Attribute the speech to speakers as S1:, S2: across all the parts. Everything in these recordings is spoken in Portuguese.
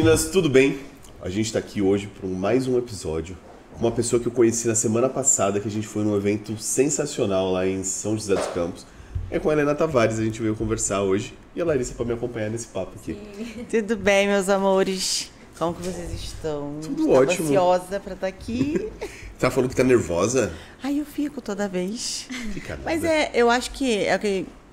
S1: meninas, tudo bem? A gente tá aqui hoje para mais um episódio com uma pessoa que eu conheci na semana passada, que a gente foi num evento sensacional lá em São José dos Campos. É com a Helena Tavares, a gente veio conversar hoje e a Larissa para me acompanhar nesse papo aqui.
S2: Sim. Tudo bem, meus amores? Como que vocês estão?
S1: Tudo ótimo.
S2: Ansiosa para estar aqui.
S1: Tá falando que tá nervosa?
S2: Ai, eu fico toda vez.
S1: Fica nada.
S2: Mas eu acho que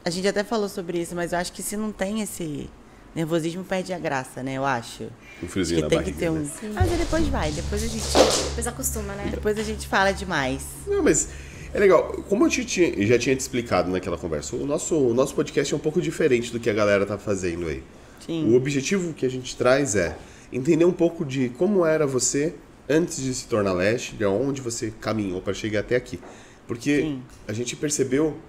S2: a gente até falou sobre isso, mas eu acho que se não tem esse nervosismo, perde a graça, né? Eu acho.
S1: Um friozinho na
S2: tem
S1: barriga,
S2: que ter um.
S1: né?
S2: Mas depois vai, depois a gente.
S3: Depois acostuma, né?
S2: Depois a gente fala demais.
S1: Não, mas é legal. Como eu já tinha te explicado naquela conversa, o nosso podcast é um pouco diferente do que a galera tá fazendo aí.
S2: Sim.
S1: O objetivo que a gente traz é entender um pouco de como era você antes de se tornar Lash, de onde você caminhou para chegar até aqui. Porque
S2: Sim.
S1: a gente percebeu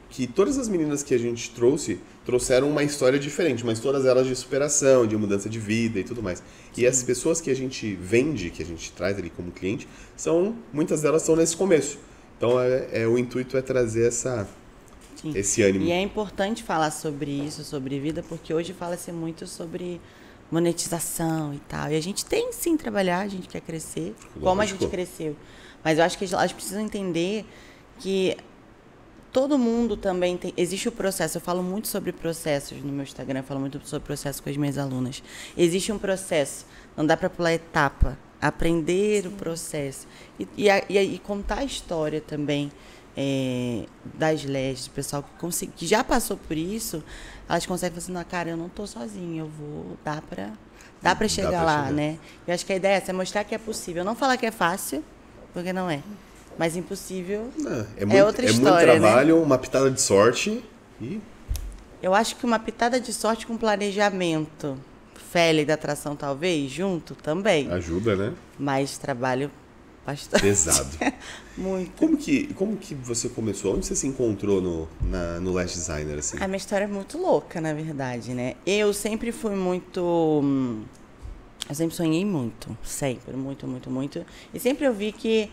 S1: que todas as meninas que a gente trouxeram uma história diferente, mas todas elas de superação, de mudança de vida e tudo mais.
S2: Sim.
S1: E as pessoas que a gente vende, que a gente traz ali como cliente, muitas delas estão nesse começo. Então o intuito é trazer esse ânimo.
S2: E é importante falar sobre isso, sobre vida, porque hoje fala-se muito sobre monetização e tal. E a gente tem sim trabalhar, a gente quer crescer,
S1: Lógico.
S2: como a gente cresceu. Mas eu acho que elas precisam entender que todo mundo também tem. Existe o processo. Eu falo muito sobre processos no meu Instagram, eu falo muito sobre processo com as minhas alunas. Existe um processo, não dá para pular etapa. Aprender o processo. E contar a história também das Lash, do pessoal que já passou por isso, elas conseguem falar assim, não, cara, eu não tô sozinha, dá pra chegar lá, né? Eu acho que a ideia é essa, é mostrar que é possível. Não falar que é fácil, porque não é. Mas impossível é outra história,
S1: muito trabalho,
S2: né?
S1: Uma pitada de sorte e...
S2: Eu acho que uma pitada de sorte com planejamento, fé e lei da atração talvez, junto também.
S1: Ajuda, né?
S2: Mas trabalho bastante.
S1: Pesado.
S2: Muito.
S1: Como que você começou? Onde você se encontrou no Lash Designer, assim?
S2: A minha história é muito louca, na verdade, né? Eu sempre fui muito... Eu sempre sonhei muito. Sempre. Muito, muito, muito. E sempre eu vi que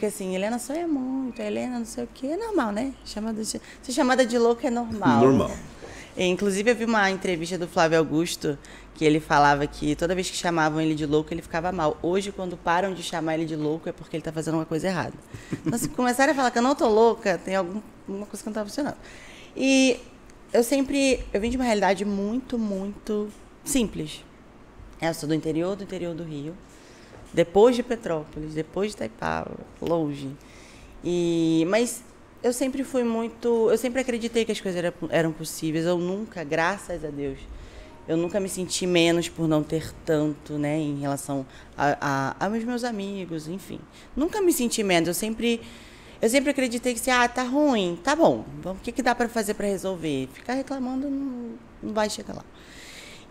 S2: assim, Helena sonha muito, Helena não sei o quê. É normal, né? Ser chamada de louca é normal.
S1: Normal.
S2: Inclusive, eu vi uma entrevista do Flávio Augusto, que ele falava que toda vez que chamavam ele de louco, ele ficava mal. Hoje, quando param de chamar ele de louco, é porque ele está fazendo uma coisa errada. Então, se começarem a falar que eu não tô louca, tem alguma coisa que não tá funcionando. E eu vim de uma realidade muito, muito simples. Eu sou do interior do Rio, depois de Petrópolis, depois de Itaipava, longe. Mas eu sempre acreditei que as coisas eram possíveis. Eu nunca, graças a Deus, eu nunca me senti menos por não ter tanto, né, em relação aos meus amigos, enfim. Nunca me senti menos. Eu sempre acreditei que tá ruim, tá bom. O que dá para fazer para resolver? Ficar reclamando não vai chegar lá.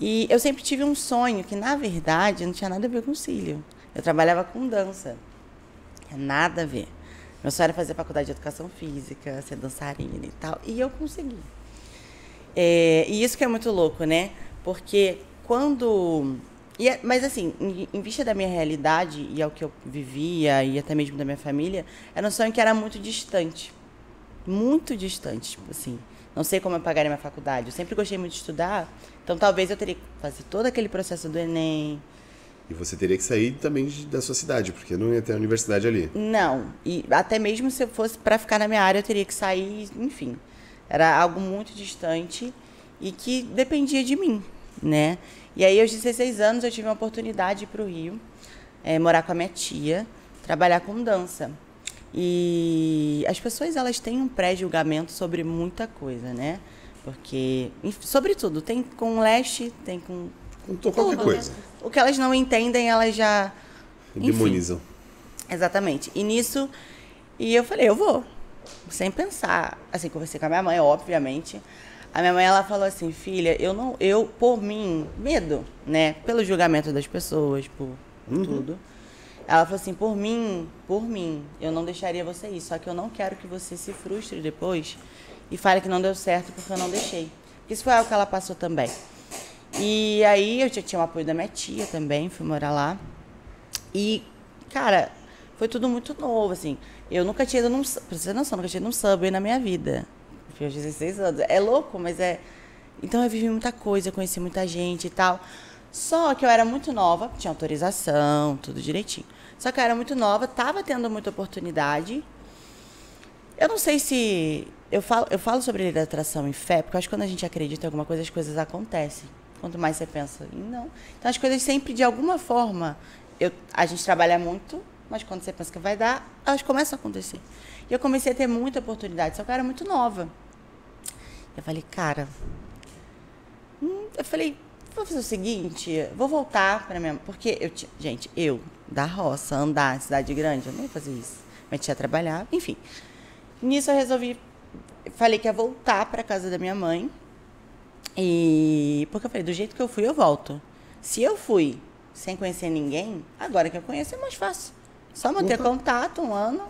S2: E eu sempre tive um sonho que, na verdade, não tinha nada a ver com cílio. Eu trabalhava com dança. Nada a ver. Meu sonho era fazer faculdade de educação física, ser dançarina e tal. E eu consegui. E isso que é muito louco, né? Porque mas assim, em vista da minha realidade e ao que eu vivia e até mesmo da minha família, era um sonho que era muito distante. Muito distante, tipo assim. Não sei como eu pagaria minha faculdade. Eu sempre gostei muito de estudar. Então talvez eu teria que fazer todo aquele processo do Enem.
S1: E você teria que sair também da sua cidade, porque não ia ter a universidade ali.
S2: Não. E até mesmo se eu fosse para ficar na minha área, eu teria que sair, enfim. Era algo muito distante e que dependia de mim, né? E aí, aos 16 anos, eu tive uma oportunidade de ir para o Rio, morar com a minha tia, trabalhar com dança. E as pessoas, elas têm um pré-julgamento sobre muita coisa, né? Porque, sobretudo, tem com Lash, tem com
S1: qualquer coisa.
S2: O que elas não entendem, elas já...
S1: Demonizam.
S2: Exatamente. E eu falei, eu vou. Sem pensar. Assim, conversei com a minha mãe, obviamente. A minha mãe, ela falou assim, filha, por mim, medo, né? Pelo julgamento das pessoas, por tudo. Ela falou assim, por mim, eu não deixaria você ir. Só que eu não quero que você se frustre depois e fale que não deu certo porque eu não deixei. Isso foi algo que ela passou também. E aí eu já tinha o apoio da minha tia também, fui morar lá. E, cara, foi tudo muito novo, assim. Eu nunca tinha ido pra você ter noção, nunca tinha ido num Subway na minha vida. Eu fiz 16 anos. É louco, mas é... Então eu vivi muita coisa, conheci muita gente e tal. Só que eu era muito nova, tinha autorização, tudo direitinho. Só que eu era muito nova, estava tendo muita oportunidade. Eu não sei se... Eu falo sobre lei da atração e fé, porque eu acho que quando a gente acredita em alguma coisa, as coisas acontecem. Quanto mais você pensa em não. Então, as coisas sempre, de alguma forma... A gente trabalha muito, mas quando você pensa que vai dar, elas começam a acontecer. E eu comecei a ter muita oportunidade, só que eu era muito nova. Eu falei, cara... vou fazer o seguinte, vou voltar para minha... Porque, eu, da roça, andar em cidade grande, eu não ia fazer isso. Metia a trabalhar, enfim. Nisso eu resolvi... Falei que ia voltar para casa da minha mãe. Porque eu falei, do jeito que eu fui, eu volto. Se eu fui sem conhecer ninguém, agora que eu conheço é mais fácil. Só manter contato 1 ano.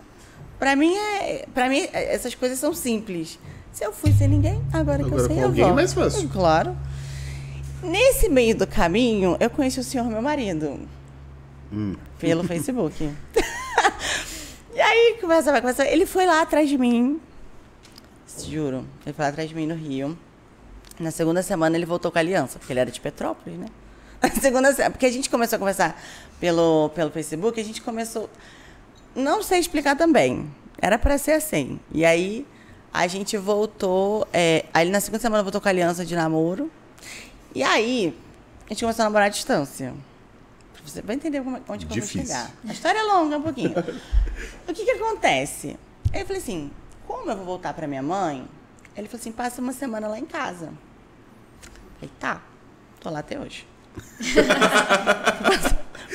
S2: Para mim, essas coisas são simples. Se eu fui sem ninguém, agora que eu sei, eu volto. É mais fácil. Claro. Nesse meio do caminho, eu conheci o senhor, meu marido. Pelo Facebook. E aí, começa. Ele foi lá atrás de mim. Juro. Ele foi lá atrás de mim no Rio. Na segunda semana, ele voltou com a aliança, porque ele era de Petrópolis, né? Na segunda semana, porque a gente começou a conversar pelo Facebook, a gente começou... Não sei explicar também. Era pra ser assim. E aí, a gente voltou... Aí, na segunda semana, voltou com a aliança de namoro. E aí, a gente começou a namorar à distância. Você vai entender onde que eu vou chegar. A história é longa, um pouquinho. O que acontece? Aí eu falei assim, como eu vou voltar pra minha mãe? Ele falou assim, passa uma semana lá em casa. Eu falei, tá, tô lá até hoje.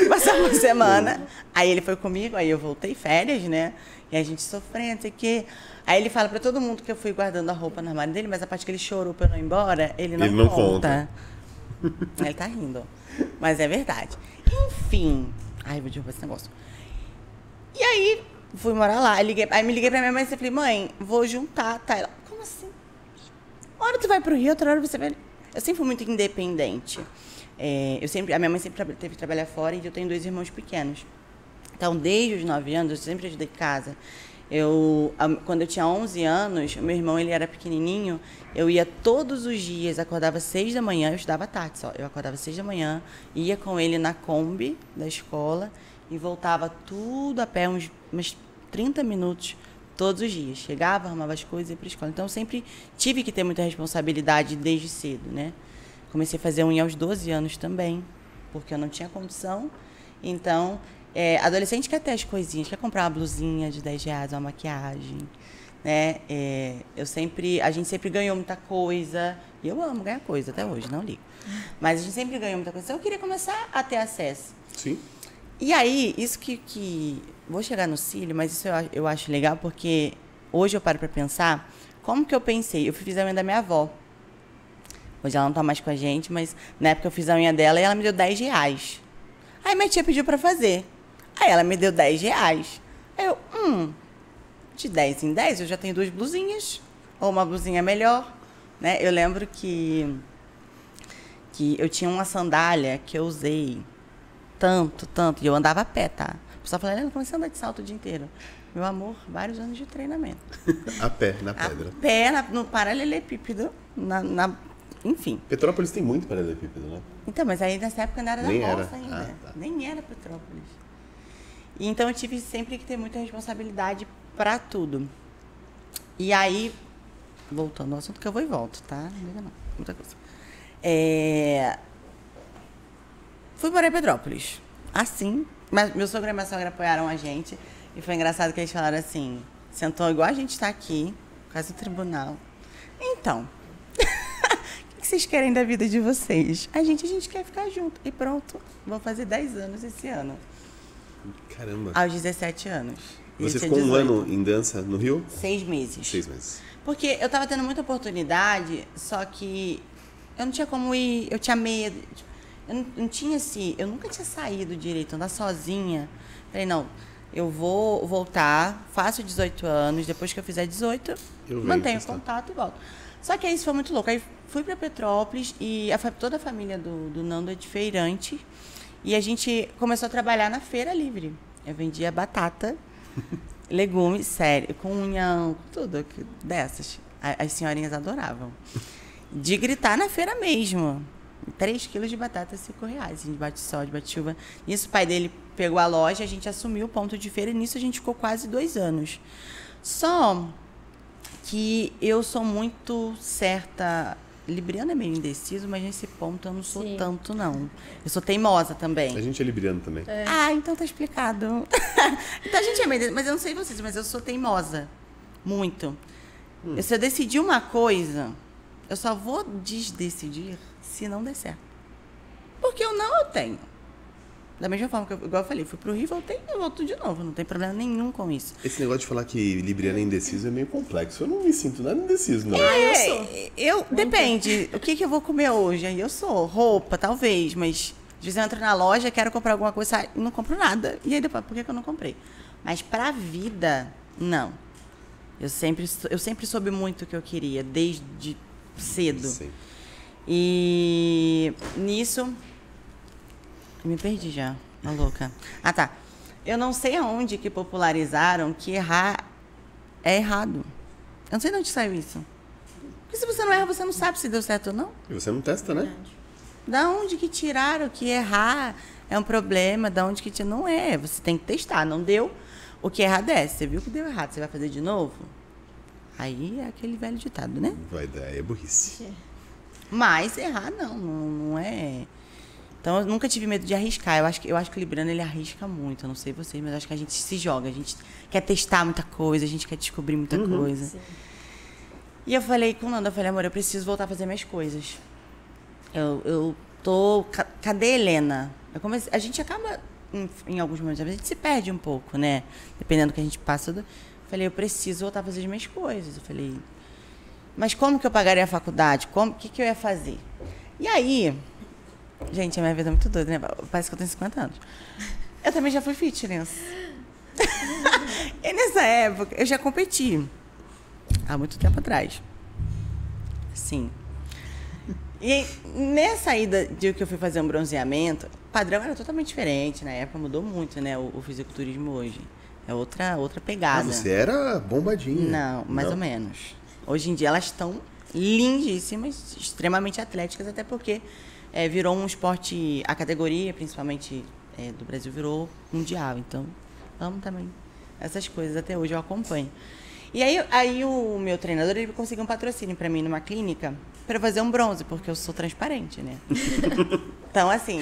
S2: Passar uma semana. Aí ele foi comigo, aí eu voltei férias, né? E a gente sofrendo, sei o quê. Aí ele fala pra todo mundo que eu fui guardando a roupa no armário dele, mas a parte que ele chorou pra eu não ir embora, ele não conta. Ele tá rindo. Mas é verdade. Enfim. Ai, vou derrubar esse negócio. E aí, fui morar lá. Aí me liguei pra minha mãe e falei, mãe, vou juntar, tá? Ela, como assim? Uma hora tu vai pro Rio, outra hora você vai... Eu sempre fui muito independente. A minha mãe sempre teve que trabalhar fora e eu tenho 2 irmãos pequenos. Então, desde os 9 anos, eu sempre ajudei em casa. Quando eu tinha 11 anos, meu irmão ele era pequenininho, eu ia todos os dias, acordava 6 da manhã, eu estudava à tarde só, eu acordava 6 da manhã, ia com ele na Kombi da escola e voltava tudo a pé, uns 30 minutos, todos os dias. Chegava, arrumava as coisas e ia para a escola. Então, eu sempre tive que ter muita responsabilidade desde cedo, né? Comecei a fazer unha aos 12 anos também, porque eu não tinha condição. Então, adolescente quer ter as coisinhas, quer comprar uma blusinha de R$10, uma maquiagem, né? A gente sempre ganhou muita coisa. E eu amo ganhar coisa até hoje, não ligo. Mas a gente sempre ganhou muita coisa. Então, eu queria começar a ter acesso.
S1: Sim.
S2: E aí, isso que vou chegar no cílio, mas isso eu acho legal, porque hoje eu paro para pensar como que eu pensei. Eu fiz a unha da minha avó. Hoje ela não tá mais com a gente, mas na época eu fiz a unha dela e ela me deu R$10. Aí minha tia pediu para fazer. Aí ela me deu R$10. Aí eu, de 10 em 10 eu já tenho 2 blusinhas, ou uma blusinha melhor, né? Eu lembro que eu tinha uma sandália que eu usei tanto, e eu andava a pé, tá? O pessoal falava, eu comecei a andar de salto o dia inteiro. Meu amor, vários anos de treinamento.
S1: A pé, na pedra.
S2: A pé, no paralelepípedo, enfim.
S1: Petrópolis tem muito paralelepípedo, né?
S2: Então, mas aí nessa época não era da roça ainda.
S1: Tá.
S2: Nem era Petrópolis. E então eu tive sempre que ter muita responsabilidade para tudo. E aí, voltando ao assunto que eu vou e volto, tá? Não liga não, muita coisa. Fui para Petrópolis. Assim, mas meu sogro e minha sogra apoiaram a gente. E foi engraçado que eles falaram assim, sentou igual a gente está aqui, quase no tribunal. Então, o que vocês querem da vida de vocês? A gente quer ficar junto. E pronto, vou fazer 10 anos esse ano.
S1: Caramba.
S2: Aos 17 anos.
S1: Você ficou 18. 1 ano em dança no Rio?
S2: 6 meses.
S1: 6 meses.
S2: Porque eu tava tendo muita oportunidade, só que eu não tinha como ir, eu tinha medo. Eu não tinha assim, eu nunca tinha saído direito, andar sozinha. Falei, não, eu vou voltar, faço 18 anos, depois que eu fizer 18, mantenho contato e volto. Só que aí isso foi muito louco. Aí fui para Petrópolis e toda a família do Nando é de feirante. E a gente começou a trabalhar na feira livre. Eu vendia batata, legumes, sério, com unhão, tudo dessas. As senhorinhas adoravam. De gritar na feira mesmo. 3 quilos de batata, R$5. A gente bate sol, bate chuva. Nisso, o pai dele pegou a loja, a gente assumiu o ponto de feira e nisso a gente ficou quase 2 anos. Só que eu sou muito certa. Libriano é meio indeciso, mas nesse ponto eu não sou tanto, não. Eu sou teimosa também.
S1: A gente é libriano também.
S2: Ah, então tá explicado. Então a gente é meio indeciso, mas eu não sei vocês, mas eu sou teimosa. Muito. Se eu decidir uma coisa, eu só vou desdecidir se não der certo. Porque eu tenho. Da mesma forma que, igual eu falei, fui pro Rio, voltei e volto de novo. Não tem problema nenhum com isso.
S1: Esse negócio de falar que libriano é indeciso é meio complexo. Eu não me sinto nada indeciso, não.
S2: Depende. O que eu vou comer hoje? Aí eu sou. Roupa, talvez, mas às vezes eu entro na loja, quero comprar alguma coisa e não compro nada. E aí depois, por que eu não comprei? Mas pra vida, não. Eu sempre soube muito o que eu queria, desde cedo.
S1: Sim.
S2: E nisso... Eu me perdi já, a louca. Ah, tá. Eu não sei aonde que popularizaram que errar é errado. Eu não sei de onde saiu isso. Porque se você não erra, você não sabe se deu certo ou não.
S1: E você não testa, né?
S2: Da onde que tiraram que errar é um problema? Da onde que não é? Você tem que testar. Não deu, o que errar desce. Você viu que deu errado, você vai fazer de novo? Aí é aquele velho ditado, né?
S1: Vai dar, é burrice.
S2: Mas errar não é... Então, eu nunca tive medo de arriscar. Eu acho que o libriano, ele arrisca muito. Eu não sei vocês, mas eu acho que a gente se joga. A gente quer testar muita coisa, a gente quer descobrir muita coisa.
S3: Sim.
S2: E eu falei com o Nando, amor, eu preciso voltar a fazer minhas coisas. Eu tô... Cadê a Helena? A gente acaba, em alguns momentos, a gente se perde um pouco, né? Dependendo do que a gente passa. Eu falei, eu preciso voltar a fazer as minhas coisas. Eu falei, mas como que eu pagaria a faculdade? O que eu ia fazer? E aí... Gente, a minha vida é muito doida, né? Parece que eu tenho 50 anos. Eu também já fui fitness. E nessa época, eu já competi. Há muito tempo atrás. Sim. E nessa ida de que eu fui fazer um bronzeamento, o padrão era totalmente diferente. Na época mudou muito, né? O fisiculturismo hoje. É outra pegada.
S1: Ah, você era bombadinha.
S2: Não, mais ou menos. Hoje em dia elas estão lindíssimas, extremamente atléticas, até porque... virou um esporte, a categoria, principalmente do Brasil, virou mundial. Então, amo também essas coisas. Até hoje eu acompanho. E aí o meu treinador, ele conseguiu um patrocínio para mim numa clínica para fazer um bronze, porque eu sou transparente, né? Então, assim...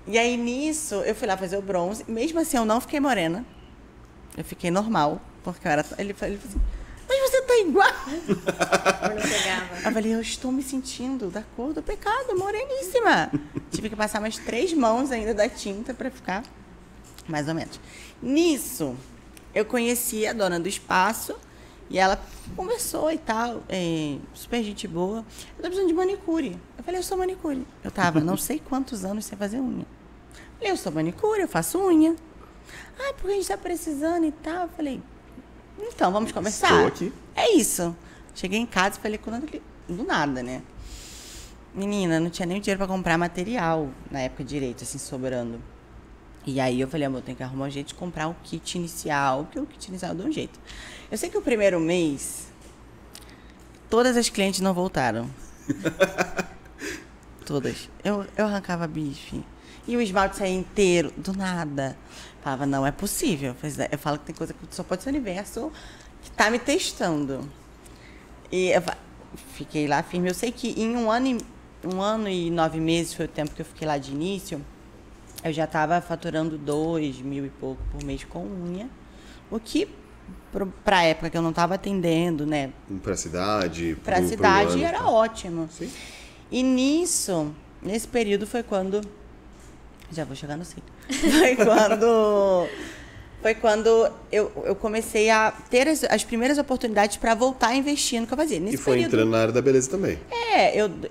S2: E aí, nisso, eu fui lá fazer o bronze. Mesmo assim, eu não fiquei morena. Eu fiquei normal, porque eu era... Ele falou assim... Mas você tá igual.
S3: Eu não pegava.
S2: Eu falei, eu estou me sentindo da cor do pecado, moreníssima. Tive que passar mais 3 mãos ainda da tinta para ficar mais ou menos. Nisso, eu conheci a dona do espaço e ela conversou e tal, super gente boa. Eu tô precisando de manicure. Eu falei, eu sou manicure. Eu tava não sei quantos anos sem fazer unha. Eu falei, eu sou manicure, eu faço unha. Ah, porque a gente tá precisando e tal. Eu falei... Então, vamos conversar?
S1: Estou aqui.
S2: É isso. Cheguei em casa e falei com o do nada, né? Menina, não tinha nem dinheiro pra comprar material na época direito, assim, sobrando. E aí eu falei, amor, tem que arrumar um jeito de comprar o kit inicial, porque o kit inicial deu um jeito. Eu sei que o primeiro mês, todas as clientes não voltaram. Todas. Eu arrancava bife. E o esmalte saía inteiro, do nada. Falava, não é possível. Eu falo que tem coisa que só pode ser o universo que tá me testando. E eu fiquei lá firme. Eu sei que em um ano e 9 meses foi o tempo que eu fiquei lá de início. Eu já estava faturando 2.000 e pouco por mês com unha. O que, pra época que eu não estava atendendo, né?
S1: Pra cidade,
S2: Pra cidade
S1: ano,
S2: era
S1: tá.
S2: ótimo.
S1: Sim.
S2: E nesse período foi quando... Já vou chegar no sítio. Foi quando eu comecei a ter as primeiras oportunidades para voltar a investir no que eu fazia. Nesse
S1: E foi
S2: período,
S1: entrando na área da beleza também.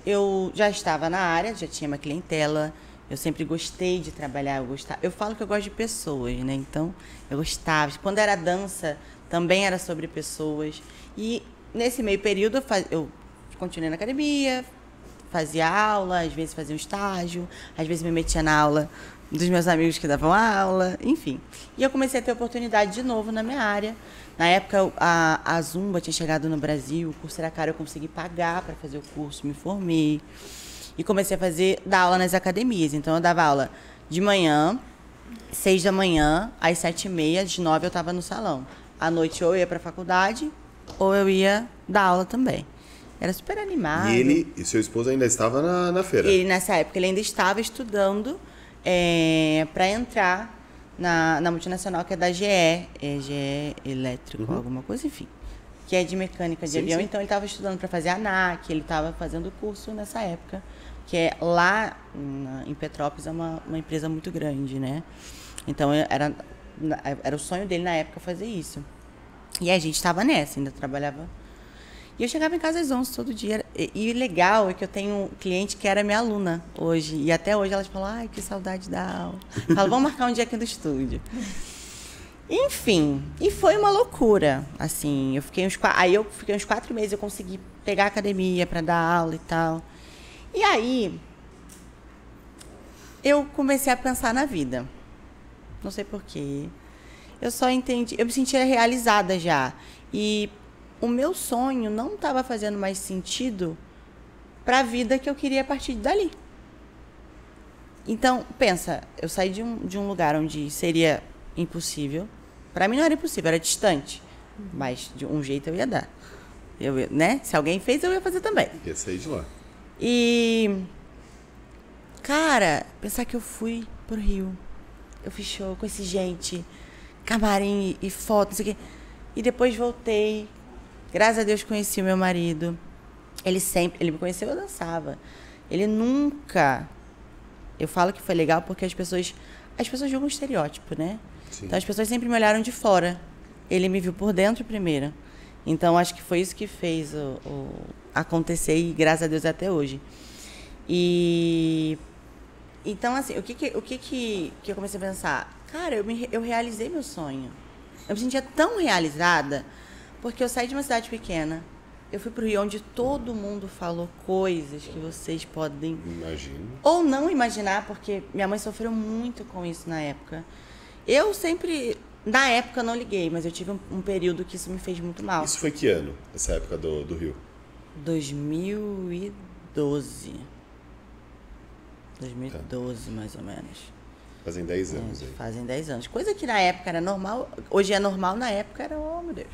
S2: eu já estava na área, já tinha uma clientela. Eu sempre gostei de trabalhar, eu falo que eu gosto de pessoas, né? Então, eu gostava. Quando era dança, também era sobre pessoas. E nesse meio período, eu continuei na academia, fazia aula, às vezes fazia um estágio, às vezes me metia na aula dos meus amigos que davam aula, enfim. E eu comecei a ter oportunidade de novo na minha área. Na época, a Zumba tinha chegado no Brasil, o curso era caro, eu consegui pagar para fazer o curso, me formei. E comecei a dar aula nas academias. Então, eu dava aula de manhã, 6 da manhã, às 7h30, às 9 eu estava no salão. À noite, ou eu ia para a faculdade, ou eu ia dar aula também. Era super animado.
S1: E seu esposo ainda estava na feira?
S2: Ele, nessa época, ele ainda estava estudando para entrar na multinacional, que é da GE, GE Elétrico, alguma coisa, enfim. Que é de mecânica de avião. Sim. Então, ele estava estudando para fazer a ANAC, ele estava fazendo curso nessa época, que é lá em Petrópolis, é uma empresa muito grande, né? Então, era o sonho dele na época fazer isso. E a gente estava nessa, ainda trabalhava. E eu chegava em casa às 11 todo dia. E o legal é que eu tenho um cliente que era minha aluna hoje. E até hoje elas falam, ai, que saudade da aula. Falo, vamos marcar um dia aqui no estúdio. Enfim, e foi uma loucura, assim. Eu fiquei uns 4 meses, eu consegui pegar a academia para dar aula e tal. E aí, eu comecei a pensar na vida. Não sei porquê. Eu só entendi, eu me sentia realizada já. E o meu sonho não estava fazendo mais sentido para a vida que eu queria a partir dali. Então, pensa, eu saí de um lugar onde seria impossível. Para mim não era impossível, era distante. Mas de um jeito eu ia dar. Né? Se alguém fez, eu ia fazer também.
S1: Ia sair de lá.
S2: E, cara, pensar que eu fui pro Rio. Eu fiz show, conheci gente, camarim e foto, não sei o quê. E depois voltei. Graças a Deus conheci o meu marido. Ele me conheceu, eu dançava. Ele nunca... Eu falo que foi legal porque as pessoas julgam um estereótipo, né? Sim. Então as pessoas sempre me olharam de fora. Ele me viu por dentro primeiro. Então acho que foi isso que fez acontecer e graças a Deus até hoje. E então assim, o que eu comecei a pensar? Cara, eu realizei meu sonho. Eu me sentia tão realizada porque eu saí de uma cidade pequena. Eu fui pro Rio, onde todo mundo falou coisas que vocês podem...
S1: Imagino.
S2: Ou não imaginar, porque minha mãe sofreu muito com isso na época. Eu sempre... Na época, não liguei, mas eu tive um período que isso me fez muito mal.
S1: Isso foi que ano, essa época do Rio?
S2: 2012. 2012, mais ou menos.
S1: Fazem 10 anos aí.
S2: Fazem 10 anos. Coisa que na época era normal. Hoje é normal, na época era, oh meu Deus.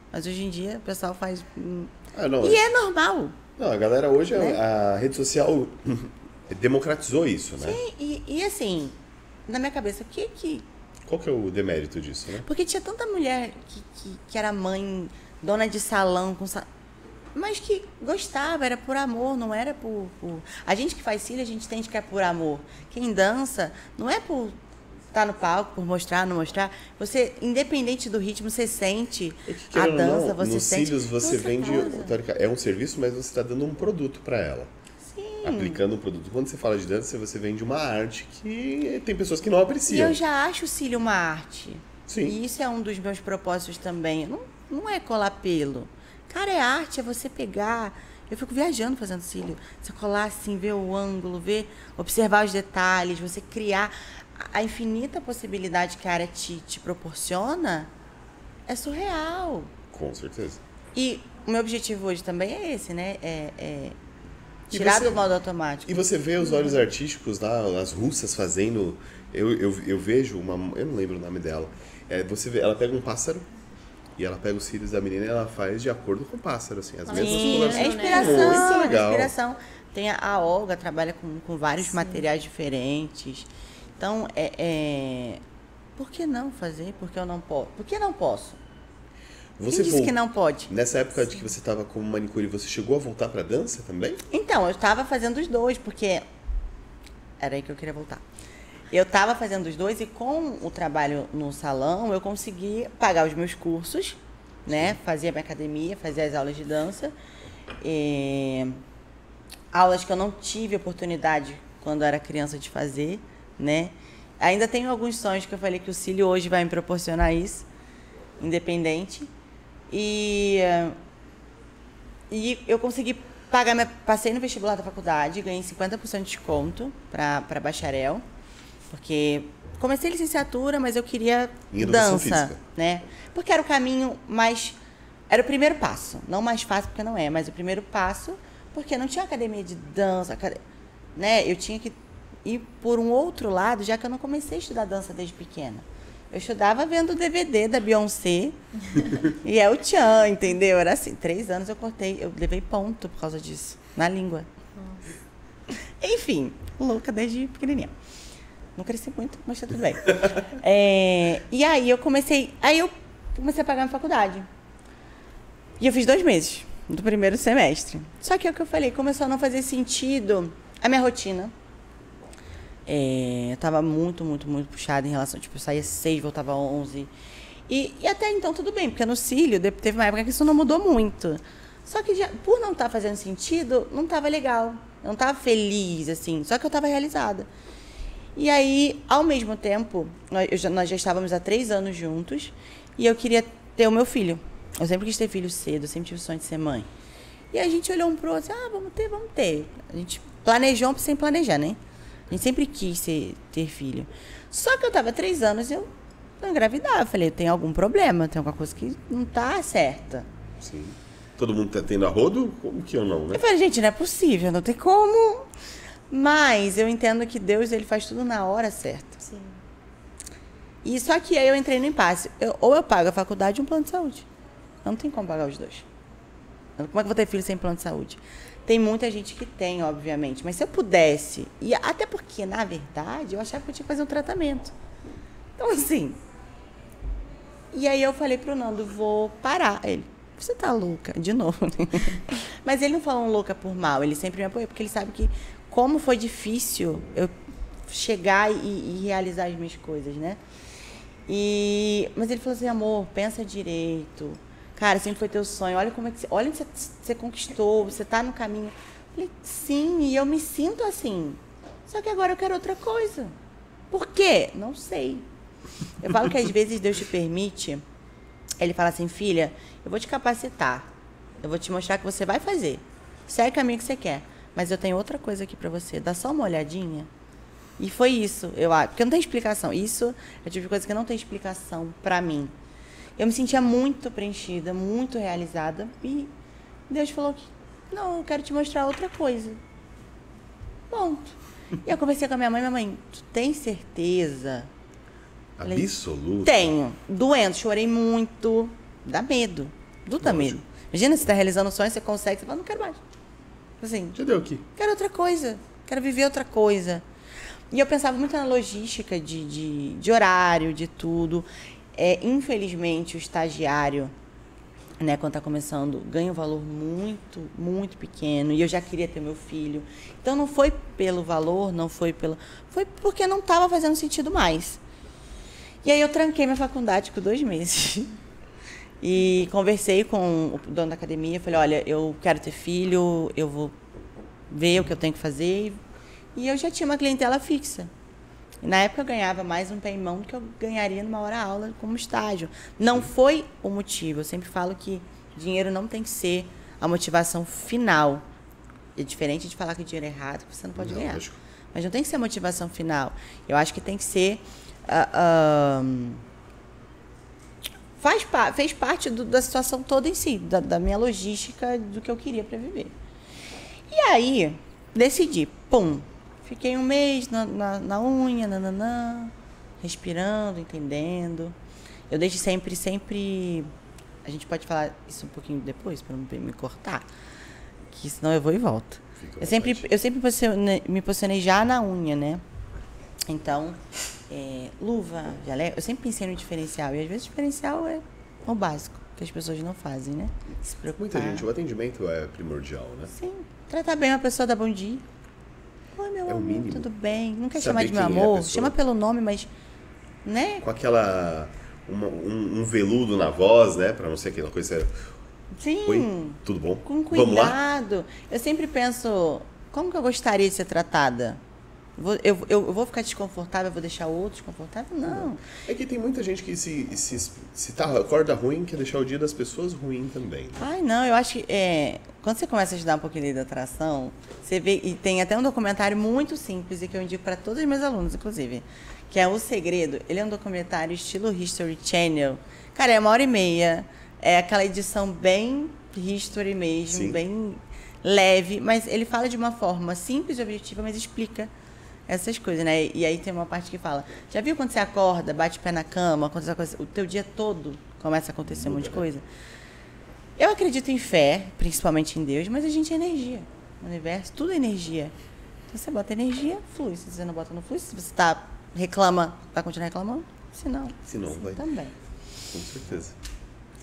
S2: Mas hoje em dia o pessoal faz...
S1: Não,
S2: e é normal.
S1: Não, a galera hoje, né? A rede social democratizou isso, né?
S2: Sim, e assim, na minha cabeça,
S1: qual que é o demérito disso, né?
S2: Porque tinha tanta mulher que era mãe, dona de salão, mas que gostava, era por amor, não era por... A gente que faz cílio, a gente tem que é por amor. Quem dança, não é por estar no palco, por mostrar, não mostrar. Você, independente do ritmo, você sente a dança, você
S1: nos
S2: sente...
S1: cílios você vende... É um serviço, mas você está dando um produto para ela.
S2: Sim.
S1: Aplicando um produto. Quando você fala de dança, você vende uma arte que tem pessoas que não apreciam.
S2: E eu já acho o cílio uma arte.
S1: Sim.
S2: E isso é um dos meus propósitos também. Não é colar pelo. Cara, é arte, é você pegar... Eu fico viajando fazendo cílio. Você colar assim, ver o ângulo, observar os detalhes, você criar... A infinita possibilidade que a área te proporciona é surreal.
S1: Com certeza.
S2: E o meu objetivo hoje também é esse, né? Tirar do modo automático.
S1: E você vê os olhos artísticos lá, as russas fazendo... Eu vejo uma... Eu não lembro o nome dela. Você vê, ela pega um pássaro e ela pega os cílios da menina e ela faz de acordo com o pássaro, assim. As mesmas colorações.
S2: É inspiração.
S1: Muito legal.
S2: Inspiração. Tem a Olga, trabalha com vários materiais diferentes. Então, por que não fazer? Por que eu não posso? Por que não posso? Quem disse que não pode?
S1: Nessa época de que você estava como manicure, você chegou a voltar para dança também?
S2: Então, eu estava fazendo os dois, porque... Era aí que eu queria voltar. Eu estava fazendo os dois e com o trabalho no salão, eu consegui pagar os meus cursos, né? Fazia minha academia, fazia as aulas de dança. Aulas que eu não tive oportunidade quando era criança de fazer, né? Ainda tenho alguns sonhos que eu falei que o cílio hoje vai me proporcionar isso, independente. E eu consegui pagar, passei no vestibular da faculdade, ganhei 50% de desconto para bacharel, porque comecei licenciatura, mas eu queria dança, né? Porque era o caminho mais... Era o primeiro passo, não mais fácil porque não é, mas o primeiro passo, porque não tinha academia de dança, né, eu tinha que ir por um outro lado, já que eu não comecei a estudar dança desde pequena. Eu estudava vendo o DVD da Beyoncé e é o Tchan, entendeu? Era assim, 3 anos eu levei ponto por causa disso, na língua. Nossa. Enfim, louca desde pequenininha. Não cresci muito, mas tá tudo bem. E aí eu comecei a pagar minha faculdade. E eu fiz 2 meses do primeiro semestre. Só que é o que eu falei, começou a não fazer sentido a minha rotina. Eu tava muito puxada em relação, tipo, eu saía 6, voltava 11. E até então tudo bem, porque no Cílio teve uma época que isso não mudou muito. Só que por não estar fazendo sentido, não tava legal. Eu não tava feliz, assim, só que eu tava realizada. E aí, ao mesmo tempo, nós já estávamos há 3 anos juntos e eu queria ter o meu filho. Eu sempre quis ter filho cedo, eu sempre tive o sonho de ser mãe. E a gente olhou um pro outro, vamos ter. A gente planejou sem planejar, né? A gente sempre quis ter filho. Só que eu tava 3 anos e eu não engravidava. Eu falei, tem algum problema, tem alguma coisa que não tá certa.
S1: Sim. Todo mundo tá tendo arrodo? Como que eu não, né?
S2: Eu falei, gente, não é possível, não tem como. Mas eu entendo que Deus, ele faz tudo na hora certa.
S3: Sim.
S2: E só que aí eu entrei no impasse. Ou eu pago a faculdade ou um plano de saúde. Eu não tenho como pagar os dois. Como é que eu vou ter filho sem plano de saúde? Tem muita gente que tem, obviamente. Mas se eu pudesse... E até porque, na verdade, eu achava que eu tinha que fazer um tratamento. Então, assim... E aí eu falei pro Nando, vou parar. Ele, você tá louca? De novo. Mas ele não falou louca por mal. Ele sempre me apoiou, porque ele sabe que como foi difícil eu chegar e realizar as minhas coisas, né? Mas ele falou assim, amor, pensa direito. Cara, sempre foi teu sonho. Olha como é que olha onde você conquistou, você tá no caminho. Eu falei, sim, e eu me sinto assim. Só que agora eu quero outra coisa. Por quê? Não sei. Eu falo que às vezes Deus te permite. Ele fala assim, filha, eu vou te capacitar. Eu vou te mostrar que você vai fazer. Segue o caminho que você quer. Mas eu tenho outra coisa aqui pra você. Dá só uma olhadinha. E foi isso, eu acho. Porque não tem explicação. Isso é o tipo de coisa que não tem explicação pra mim. Eu me sentia muito preenchida, muito realizada. E Deus falou que, não, eu quero te mostrar outra coisa. Ponto. E eu conversei com a minha mãe, tu tem certeza?
S1: Absoluta?
S2: Tenho. Doendo, chorei muito. Dá medo. Dá medo. Imagina, você tá realizando um sonho, você consegue, você fala, não quero mais. Assim,
S1: já deu aqui.
S2: Quero outra coisa. Quero viver outra coisa. E eu pensava muito na logística de horário, de tudo. Infelizmente, o estagiário, né, quando está começando, ganha um valor muito pequeno. E eu já queria ter meu filho. Então, não foi pelo valor, não foi pelo... Foi porque não estava fazendo sentido mais. E aí, eu tranquei minha faculdade por 2 meses. E conversei com o dono da academia. Falei, olha, eu quero ter filho, eu vou ver o que eu tenho que fazer. E eu já tinha uma clientela fixa. E na época eu ganhava mais um pé em mão do que eu ganharia numa hora-aula como estágio. Não foi o motivo. Eu sempre falo que dinheiro não tem que ser a motivação final. É diferente de falar que o dinheiro é errado, que você não pode ganhar. Lógico. Mas não tem que ser a motivação final. Eu acho que tem que ser... fez parte da situação toda em si, da minha logística, do que eu queria para viver. E aí, decidi, fiquei 1 mês na unha, respirando, entendendo. Eu deixo sempre... A gente pode falar isso um pouquinho depois, para não me cortar, que senão eu vou e volto. Eu sempre me posicionei já na unha, né? Então, luva, jaleco, eu sempre pensei no diferencial. E às vezes o diferencial é o básico, que as pessoas não fazem, né? Se preocupar.
S1: Muita gente, o atendimento é primordial, né?
S2: Sim, tratar bem uma pessoa, dar bom dia. Oi, meu amor,
S1: mínimo.
S2: tudo bem? Não quer
S1: Saber
S2: chamar de meu amor? Chama pelo nome, mas... Né?
S1: Com aquela... Um veludo na voz, né? Pra não ser aquela coisa...
S2: Sim.
S1: Oi, tudo bom?
S2: Com cuidado.
S1: Vamos lá?
S2: Eu sempre penso, como que eu gostaria de ser tratada? Eu vou ficar desconfortável, eu vou deixar o outro desconfortável? Não.
S1: É que tem muita gente que se acorda ruim, quer deixar o dia das pessoas ruim também. Né?
S2: Ai, não, eu acho que quando você começa a estudar um pouquinho da atração, você vê, e tem até um documentário muito simples, e que eu indico para todos os meus alunos, inclusive, que é O Segredo. Ele é um documentário estilo History Channel. Cara, é 1h30, é aquela edição bem history mesmo, Sim. Bem leve, mas ele fala de uma forma simples e objetiva, mas explica essas coisas, né? E aí tem uma parte que fala, já viu quando você acorda, bate o pé na cama, o teu dia todo começa a acontecer um monte de coisa? Eu acredito em fé, principalmente em Deus, mas a gente é energia. No universo, tudo é energia. Então você bota energia, flui. Se você não bota, não flui. Se você reclama, vai continuar reclamando? Se não
S1: vai.
S2: Também.
S1: Com certeza.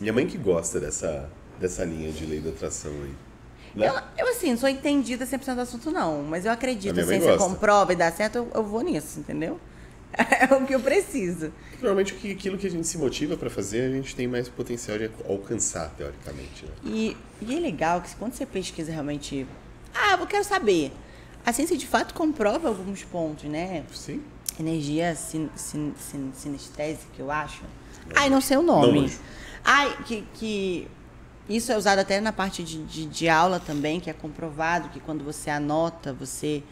S1: Minha mãe que gosta dessa linha de lei da atração aí. Né?
S2: Eu assim, não sou entendida 100% do assunto, não. Mas eu acredito,
S1: A minha mãe
S2: assim, se
S1: gosta.
S2: comprova e dá certo, eu vou nisso, entendeu? É o que eu preciso.
S1: Normalmente aquilo que a gente se motiva pra fazer, a gente tem mais potencial de alcançar, teoricamente. Né?
S2: E é legal que quando você pesquisa realmente... eu quero saber. A ciência, de fato, comprova alguns pontos, né?
S1: Sim.
S2: Energia sinestésica, eu acho. Não sei o nome. Que isso é usado até na parte de aula também, que é comprovado que quando você anota, você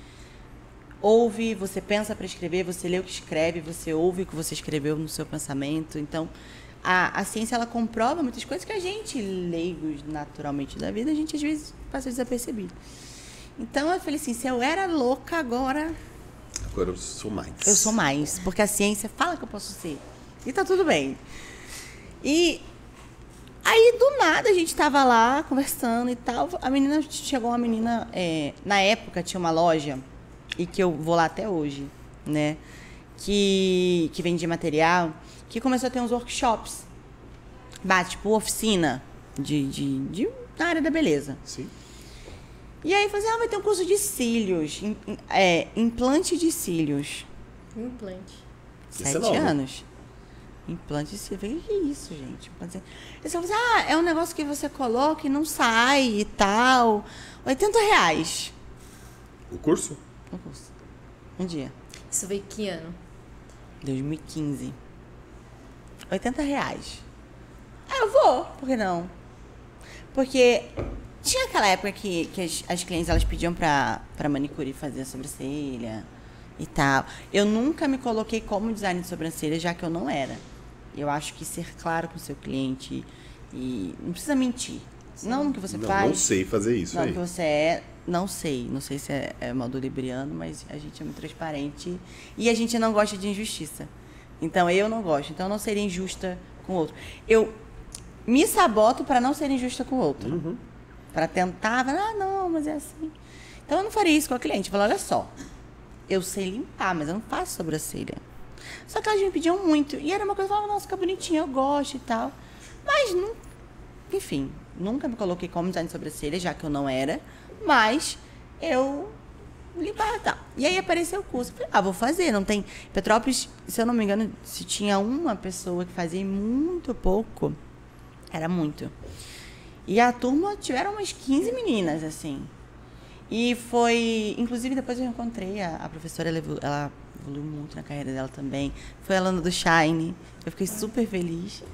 S2: ouve, você pensa para escrever, você lê o que escreve, você ouve o que você escreveu no seu pensamento. Então, a ciência, ela comprova muitas coisas que a gente, leigos naturalmente da vida, a gente às vezes passa desapercebido. Então, eu falei assim, se eu era louca, agora
S1: eu sou mais.
S2: Eu sou mais, porque a ciência fala que eu posso ser. E tá tudo bem. E aí, do nada, a gente tava lá conversando e tal. Chegou uma menina, na época tinha uma loja, e que eu vou lá até hoje, né? Que vendia material, que começou a ter uns workshops. Tipo, oficina na área da beleza.
S1: Sim.
S2: E aí, falei assim, vai ter um curso de cílios, implante de cílios.
S3: Implante.
S2: 7 anos. Implante de cílios. Eu falei, o que é isso, gente? Eles falaram assim, é um negócio que você coloca e não sai e tal. R$80.
S1: O curso?
S2: O curso. Um dia.
S3: Isso veio que ano?
S2: 2015. R$80. Eu vou, por que não? Porque tinha aquela época que as clientes, elas pediam pra manicure fazer a sobrancelha e tal. Eu nunca me coloquei como designer de sobrancelha, já que eu não era. Eu acho que ser claro com o seu cliente e não precisa mentir. Sim. Não no que você faz.
S1: Não sei fazer isso
S2: não
S1: aí.
S2: No que você é, não sei. Não sei se é modo libriano, mas a gente é muito transparente e a gente não gosta de injustiça. Então, eu não gosto. Então, eu não seria injusta com o outro. Eu me saboto para não ser injusta com o outro.
S1: Uhum.
S2: Para tentar, não, mas é assim. Então, eu não faria isso com a cliente. Eu falo, olha só, eu sei limpar, mas eu não faço sobrancelha. Só que elas me pediam muito. E era uma coisa que eu falava, nossa, fica bonitinha, eu gosto e tal. Mas, não, enfim, nunca me coloquei como design de sobrancelha, já que eu não era. Mas eu limpava e tal. E aí apareceu o curso. Eu falei, vou fazer. Não tem... Petrópolis, se eu não me engano, se tinha uma pessoa que fazia muito pouco, era muito. E a turma tiveram umas 15 meninas, assim. E foi... Inclusive, depois eu encontrei a professora, ela evoluiu muito na carreira dela também. Foi aluna do Shine. Eu fiquei super feliz.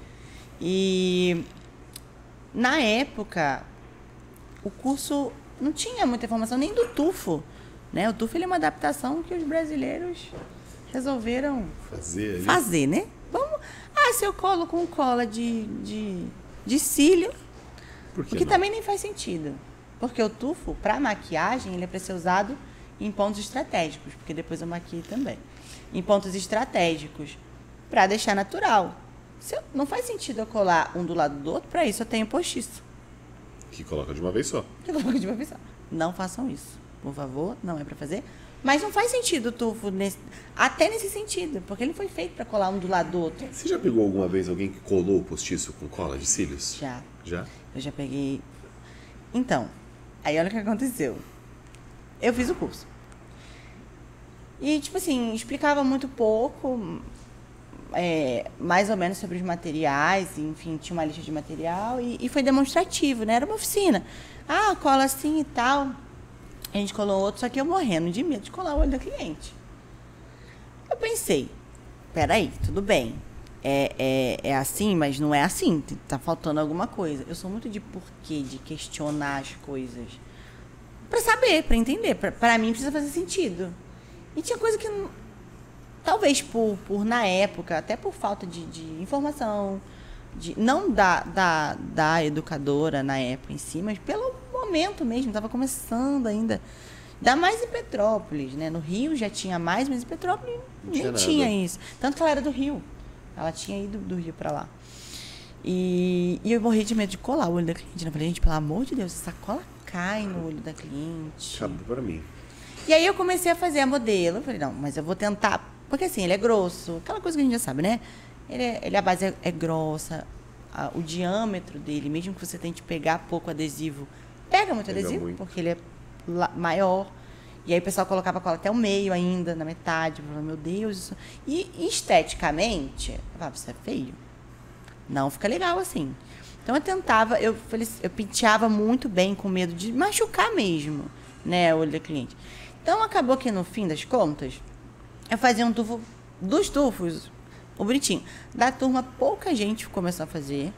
S2: E na época, o curso não tinha muita informação, nem do tufo. Né? O tufo, ele é uma adaptação que os brasileiros resolveram fazer, né? Vamos... se eu colo com cola de cílio, o que também nem faz sentido. Porque o tufo, para maquiagem, ele é para ser usado em pontos estratégicos, porque depois eu maquio também. Em pontos estratégicos, para deixar natural. Não faz sentido eu colar um do lado do outro, para isso eu tenho postiço.
S1: Que coloca de uma vez só.
S2: Não façam isso, por favor, não é para fazer. Mas não faz sentido o tufo, até nesse sentido, porque ele foi feito para colar um do lado do outro.
S1: Você já pegou alguma vez alguém que colou o postiço com cola de cílios?
S2: Já.
S1: Já?
S2: Eu já peguei. Então, aí olha o que aconteceu. Eu fiz o curso. E, tipo assim, explicava muito pouco, mais ou menos sobre os materiais, enfim, tinha uma lista de material e foi demonstrativo, né? Era uma oficina. Cola assim e tal. A gente colou outro, só que eu morrendo de medo de colar o olho da cliente. Eu pensei, peraí, tudo bem. É assim, mas não é assim. Tá faltando alguma coisa. Eu sou muito de porquê, de questionar as coisas. Pra saber, pra entender. Pra mim precisa fazer sentido. E tinha coisa que, talvez por na época, até por falta de informação, não da educadora na época em si, mas pelo fomento mesmo, estava começando ainda. Ainda mais em Petrópolis, né? No Rio já tinha mais, mas em Petrópolis nem tinha isso. Tanto que ela era do Rio. Ela tinha ido do Rio para lá. E eu morri de medo de colar o olho da cliente. Eu falei, gente, pelo amor de Deus, essa cola cai no olho da cliente.
S1: Acabou para mim.
S2: E aí eu comecei a fazer a modelo. Eu falei, não, mas eu vou tentar. Porque assim, ele é grosso, aquela coisa que a gente já sabe, né? A base é grossa, o diâmetro dele, mesmo que você tente pegar pouco adesivo, pega muito adesivo, muito. Porque ele é maior. E aí o pessoal colocava a cola até o meio ainda, na metade. Eu falei, meu Deus, isso... E esteticamente, eu falava, isso é feio. Não fica legal assim. Então eu tentava, eu penteava muito bem, com medo de machucar mesmo, né, o olho da cliente. Então acabou que no fim das contas, eu fazia um tufo, dos tufos, o bonitinho. Da turma, pouca gente começou a fazer.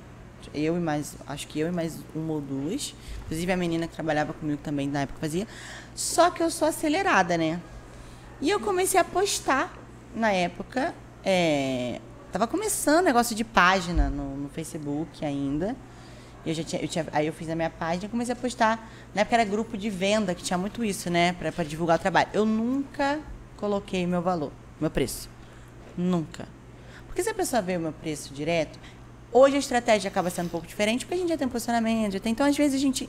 S2: Acho que eu e mais uma ou duas. Inclusive a menina que trabalhava comigo também na época fazia. Só que eu sou acelerada, né? E eu comecei a postar na época. Tava começando negócio de página no Facebook ainda. Aí eu fiz a minha página e comecei a postar. Na época era grupo de venda, que tinha muito isso, né? Pra divulgar o trabalho. Eu nunca coloquei meu valor, meu preço. Nunca. Porque se a pessoa vê o meu preço direto, hoje a estratégia acaba sendo um pouco diferente, porque a gente já tem posicionamento, então às vezes a gente,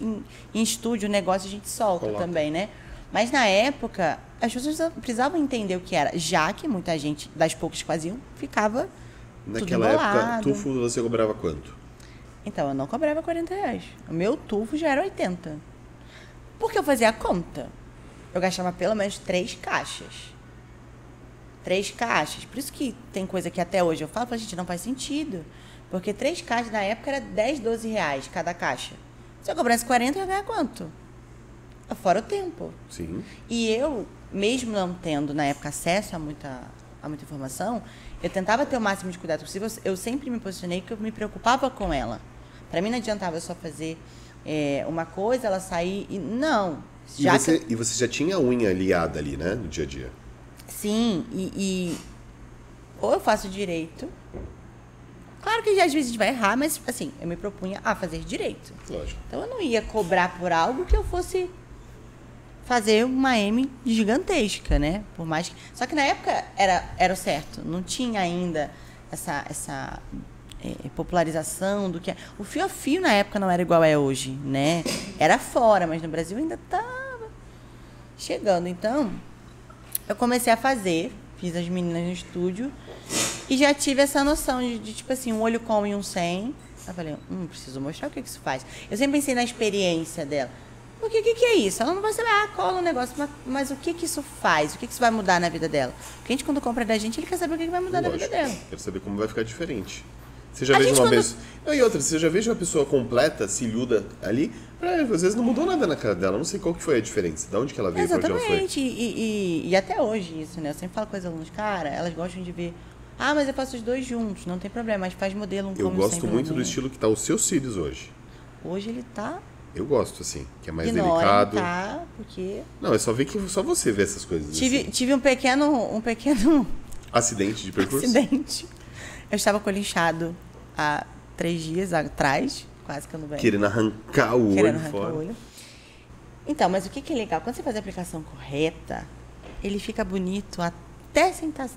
S2: em estúdio, o negócio, a gente solta também, né? Mas na época, as pessoas precisavam entender o que era, já que muita gente, das poucas que faziam, ficava
S1: naquela
S2: tudo embolado.
S1: época, tufo você cobrava quanto?
S2: Então, eu não cobrava R$40. O meu tufo já era 80. Porque eu fazia a conta. Eu gastava pelo menos 3 caixas. 3 caixas. Por isso que tem coisa que até hoje eu falo, gente, não faz sentido. Porque 3 caixas na época era 10, 12 reais cada caixa. Se eu cobrasse 40, eu ia ganhar quanto? Fora o tempo.
S1: Sim.
S2: E eu, mesmo não tendo na época acesso a muita informação, eu tentava ter o máximo de cuidado possível. Eu sempre me posicionei que eu me preocupava com ela. Para mim não adiantava eu só fazer uma coisa, ela sair e... Não.
S1: E você já tinha a unha liada ali, né? No dia a dia.
S2: Sim. Ou eu faço direito. Claro que às vezes a gente vai errar, mas assim, eu me propunha a fazer direito.
S1: Lógico.
S2: Então eu não ia cobrar por algo que eu fosse fazer uma M gigantesca, né? Por mais que... Só que na época era o certo. Não tinha ainda essa popularização do que... O fio a fio na época não era igual é hoje, né? Era fora, mas no Brasil ainda estava chegando. Então, eu comecei a fazer, fiz as meninas no estúdio e já tive essa noção de tipo assim, um olho com e um sem. Eu falei, preciso mostrar o que isso faz. Eu sempre pensei na experiência dela. Porque o que é isso? Ela não vai saber, cola um negócio, mas o que isso faz? O que isso vai mudar na vida dela? Porque a gente, quando compra da gente, ele quer saber o que vai mudar na vida dela.
S1: Quero saber como vai ficar diferente. Você já veja uma pessoa... E outra, você já veja uma pessoa completa, cilhuda ali, às vezes não mudou nada na cara dela. Não sei qual que foi a diferença. De onde que ela veio, pra onde ela foi.
S2: Exatamente. E até hoje isso, né? Eu sempre falo com as alunas, cara, elas gostam de ver... mas eu faço os dois juntos, não tem problema, mas faz modelo
S1: Eu gosto muito do estilo que tá os seus cílios hoje.
S2: Hoje ele tá...
S1: Eu gosto, assim, que é mais delicado.
S2: Tá, porque...
S1: Não, é só ver que só você vê essas coisas.
S2: Tive um pequeno...
S1: Acidente de percurso?
S2: Acidente. Eu estava com o inchado há 3 dias atrás, quase que eu não venho.
S1: Querendo arrancar o olho fora.
S2: Então, mas o que é legal? Quando você faz a aplicação correta, ele fica bonito até sem estar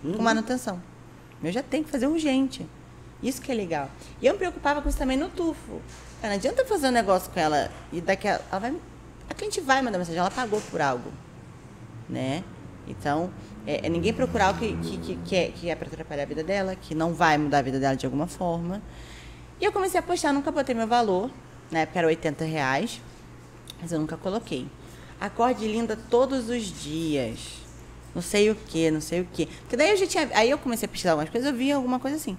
S2: com manutenção. Eu já tenho que fazer urgente. Isso que é legal. E eu me preocupava com isso também no tufo. Não adianta fazer um negócio com ela e daqui a cliente vai mandar mensagem, ela pagou por algo, né? Então, ninguém procurar algo que é para atrapalhar a vida dela, que não vai mudar a vida dela de alguma forma. E eu comecei a postar, nunca botei meu valor, na época era R$80, mas eu nunca coloquei. Acorde linda todos os dias, não sei o que. Porque daí aí eu comecei a pesquisar algumas coisas, eu vi alguma coisa assim.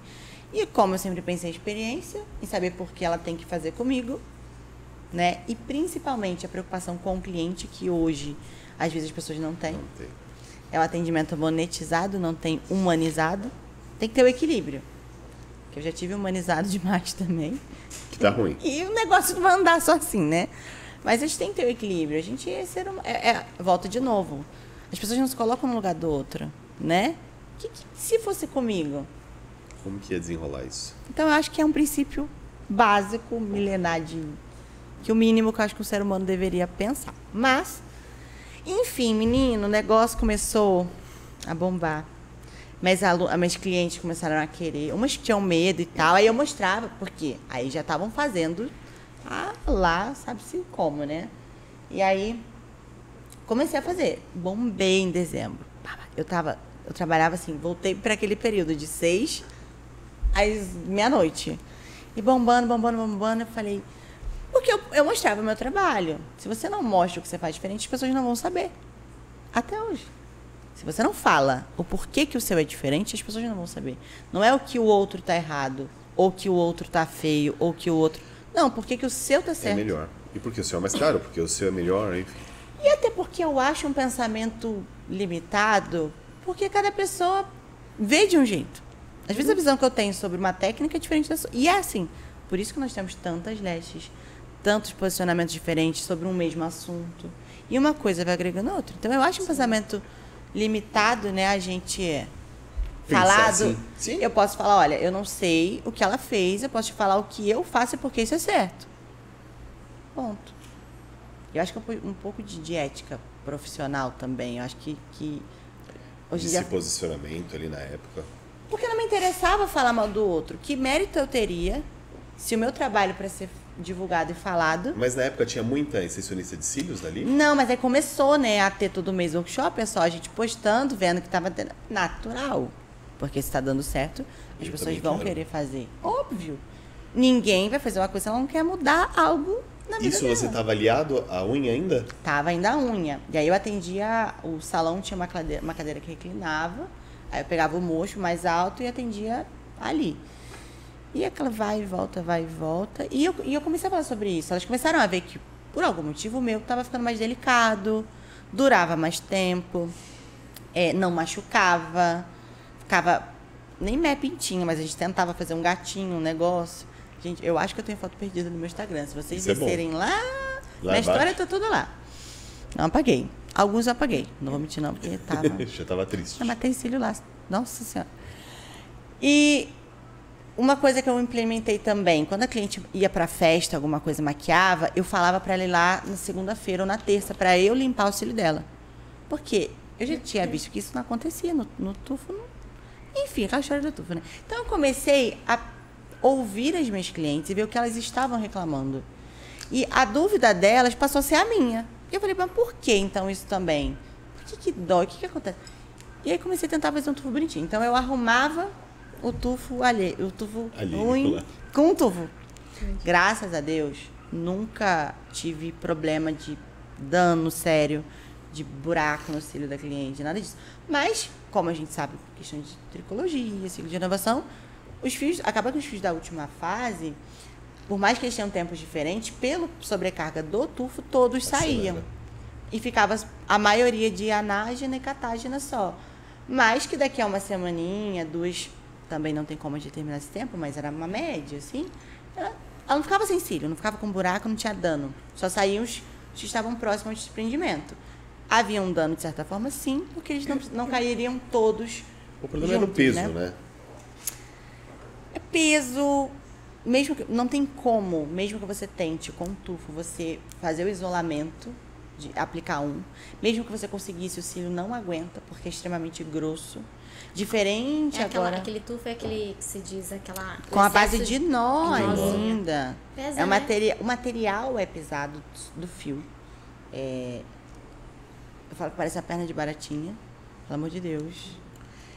S2: E como eu sempre pensei em experiência, em saber por que ela tem que fazer comigo, né? E principalmente a preocupação com o cliente, que hoje, às vezes, as pessoas não têm.
S1: Não tem.
S2: É um atendimento monetizado, não tem humanizado. Tem que ter o equilíbrio. Porque eu já tive humanizado demais também.
S1: Que tá ruim.
S2: E o negócio não vai andar só assim, né? Mas a gente tem que ter o equilíbrio. A gente volta de novo. As pessoas não se colocam no lugar do outro, né? Se fosse comigo...
S1: Como que ia desenrolar isso?
S2: Então, eu acho que é um princípio básico, milenar Que o mínimo que eu acho que um ser humano deveria pensar. Mas, enfim, menino, o negócio começou a bombar. Minhas clientes começaram a querer. Umas tinham medo e tal. Aí eu mostrava, porque aí já estavam fazendo lá, sabe-se como, né? E aí, comecei a fazer. Bombei em dezembro. Eu trabalhava assim, voltei para aquele período de 6 às meia-noite. E bombando. Eu falei... Porque eu mostrava o meu trabalho. Se você não mostra o que você faz diferente, as pessoas não vão saber. Até hoje. Se você não fala o porquê que o seu é diferente, as pessoas não vão saber. Não é o que o outro tá errado, ou que o outro tá feio, ou que o outro... Não, porque que o seu tá certo.
S1: É melhor. E porque o seu é mais caro, porque o seu é melhor, enfim.
S2: E até porque eu acho um pensamento limitado, porque cada pessoa vê de um jeito. Às vezes a visão que eu tenho sobre uma técnica é diferente da sua. E é assim. Por isso que nós temos tantas lestes, tantos posicionamentos diferentes sobre um mesmo assunto. E uma coisa vai agregando a outra. Então, eu acho um pensamento limitado, né? A gente falado.
S1: Assim. Sim.
S2: Eu posso falar, olha, eu não sei o que ela fez, eu posso te falar o que eu faço e porque isso é certo. Ponto. Eu acho que um pouco de ética profissional também. Eu acho que hoje em dia...
S1: Esse posicionamento ali na época.
S2: Porque não me interessava falar mal do outro. Que mérito eu teria se o meu trabalho para ser divulgado e falado...
S1: Mas na época tinha muita extensionista de cílios dali?
S2: Não, mas aí começou, né, a ter todo mês workshop, é só a gente postando, vendo que estava natural. Porque se está dando certo, as pessoas vão querer fazer. Óbvio. Ninguém vai fazer uma coisa se ela não quer mudar algo na vida
S1: Isso
S2: dela.
S1: você estava aliado à unha ainda?
S2: Tava ainda a unha. E aí eu atendia, o salão tinha uma cadeira que reclinava, aí eu pegava o mocho mais alto e atendia ali. E aquela vai e volta. E eu comecei a falar sobre isso. Elas começaram a ver que, por algum motivo, o meu estava ficando mais delicado, durava mais tempo, não machucava, ficava nem meia pintinha, mas a gente tentava fazer um gatinho, um negócio. Gente, eu acho que eu tenho foto perdida no meu Instagram. Se vocês descerem lá, minha história tá toda lá. Não apaguei. Alguns eu apaguei. Não vou mentir não, porque tava...
S1: Já estava triste.
S2: Mas tem cílio lá. Nossa Senhora. E uma coisa que eu implementei também, quando a cliente ia pra festa, alguma coisa maquiava, eu falava pra ela ir lá na segunda-feira ou na terça, pra eu limpar o cílio dela. Porque eu já tinha visto que isso não acontecia no tufo. Enfim, aquela história do tufo, né? Então eu comecei a ouvir as minhas clientes e ver o que elas estavam reclamando. E a dúvida delas passou a ser a minha. E eu falei, mas por que então isso também? Por que dói? O que acontece? E aí comecei a tentar fazer um tufo bonitinho. Então eu arrumava o tufo alheio, o tufo ruim com o tufo. Graças a Deus, nunca tive problema de dano sério, de buraco no cílio da cliente, nada disso. Mas, como a gente sabe, questão de tricologia, ciclo de inovação, os fios, acaba que os fios da última fase, por mais que eles tenham tempos diferentes, pela sobrecarga do tufo, todos saíam. E ficava a maioria de anágena e catágena só. Mas que daqui a uma semaninha, 2, também não tem como determinar esse tempo, mas era uma média, assim, ela não ficava sem cílio, não ficava com buraco, não tinha dano. Só saíam os que estavam próximos ao desprendimento. Havia um dano, de certa forma, sim, porque eles não cairiam todos.
S1: O problema é no peso, né?
S2: É peso, mesmo que não tem como, mesmo que você tente com um tufo, você fazer o isolamento, de aplicar mesmo que você conseguisse, o cílio não aguenta, porque é extremamente grosso. Diferente agora...
S3: Aquele tufo é aquele que se diz, aquela...
S2: Com a base de nó ainda.
S3: Pesa,
S2: O material é pesado do fio. Eu falo que parece a perna de baratinha, pelo amor de Deus.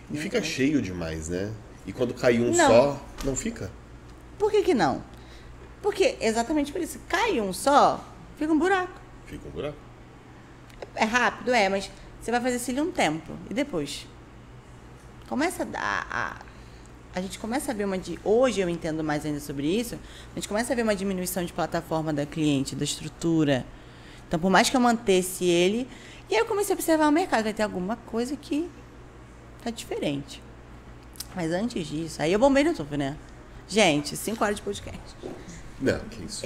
S1: E fica cheio demais, né? E quando cai um
S2: Não.
S1: só, não fica?
S2: Por que não? Porque exatamente por isso. Cai um só, fica um buraco.
S1: Fica um buraco.
S2: É rápido, mas você vai fazer cílio um tempo. E depois? Começa a gente começa a ver hoje eu entendo mais ainda sobre isso, a gente começa a ver uma diminuição de plataforma da cliente, da estrutura. Então, por mais que eu mantesse ele... E aí eu comecei a observar o mercado. Vai ter alguma coisa que tá diferente. Mas antes disso... Aí eu bombei no tufo, né? Gente, 5 horas de podcast.
S1: Não, que isso.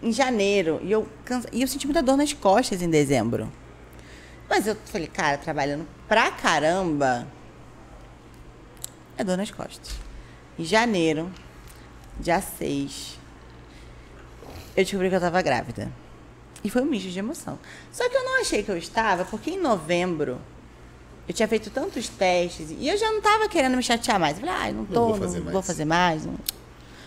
S2: Em janeiro, e eu senti muita dor nas costas em dezembro. Mas eu falei, cara, trabalhando pra caramba, é dor nas costas. Em janeiro, dia 6, eu descobri que eu tava grávida. E foi um misto de emoção. Só que eu não achei que eu estava, porque em novembro eu tinha feito tantos testes e eu já não tava querendo me chatear mais. Eu falei, não vou fazer mais. Não.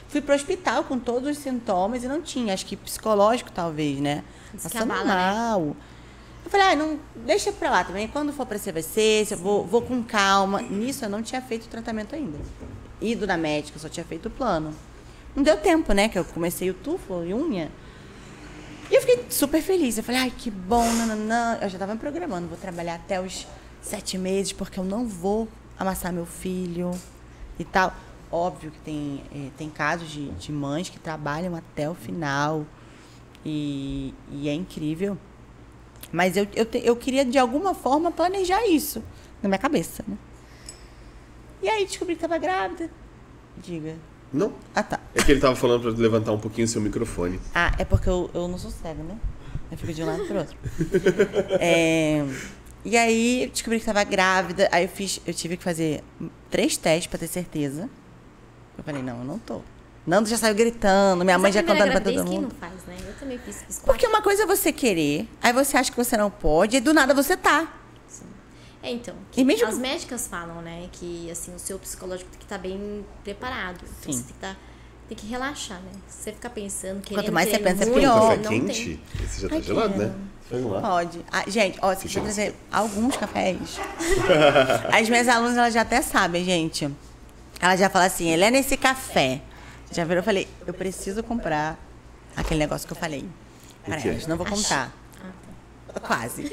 S2: Fui pro hospital com todos os sintomas e não tinha. Acho que psicológico, talvez, né? Passando mal. Né? Eu falei, não, deixa pra lá também. Quando for pra CVC, eu vou com calma. Nisso eu não tinha feito o tratamento ainda. Ido na médica, só tinha feito o plano. Não deu tempo, né? Que eu comecei o tufo e unha. E eu fiquei super feliz. Eu falei, que bom, nananã. Eu já tava me programando, vou trabalhar até os 7 meses, porque eu não vou amassar meu filho e tal. Óbvio que tem casos de mães que trabalham até o final e é incrível. Mas eu queria, de alguma forma, planejar isso na minha cabeça, né? E aí descobri que estava grávida. Diga.
S1: Não.
S2: Ah, tá.
S1: É que ele tava falando pra levantar um pouquinho o seu microfone.
S2: Ah, é porque eu não sou cega, né? Eu fico de um lado pro outro. E aí, eu descobri que estava grávida. Aí eu tive que fazer 3 testes pra ter certeza. Eu falei, não, eu não tô. Nando já saiu gritando, minha mãe já contando pra todo mundo.
S3: Quem não faz, né? Eu também fiz
S2: Porque uma coisa é você querer, aí você acha que você não pode, e do nada você tá.
S3: Sim. Então, as médicas falam, né, que assim, o seu psicológico tem que estar bem preparado. Então,
S2: Sim.
S3: você tem que relaxar, né? Se você ficar pensando,
S2: quanto mais você pensa,
S3: muito,
S2: pior.
S1: Café quente? Esse já tá gelado, né? Vamos lá.
S2: Pode. Gente, ó, se você trazer alguns cafés. As minhas alunas, elas já até sabem, gente. Ela já fala assim, Helena, esse café. Já virou, eu falei, eu preciso comprar aquele negócio que eu falei. Para elas, não vou contar. Quase.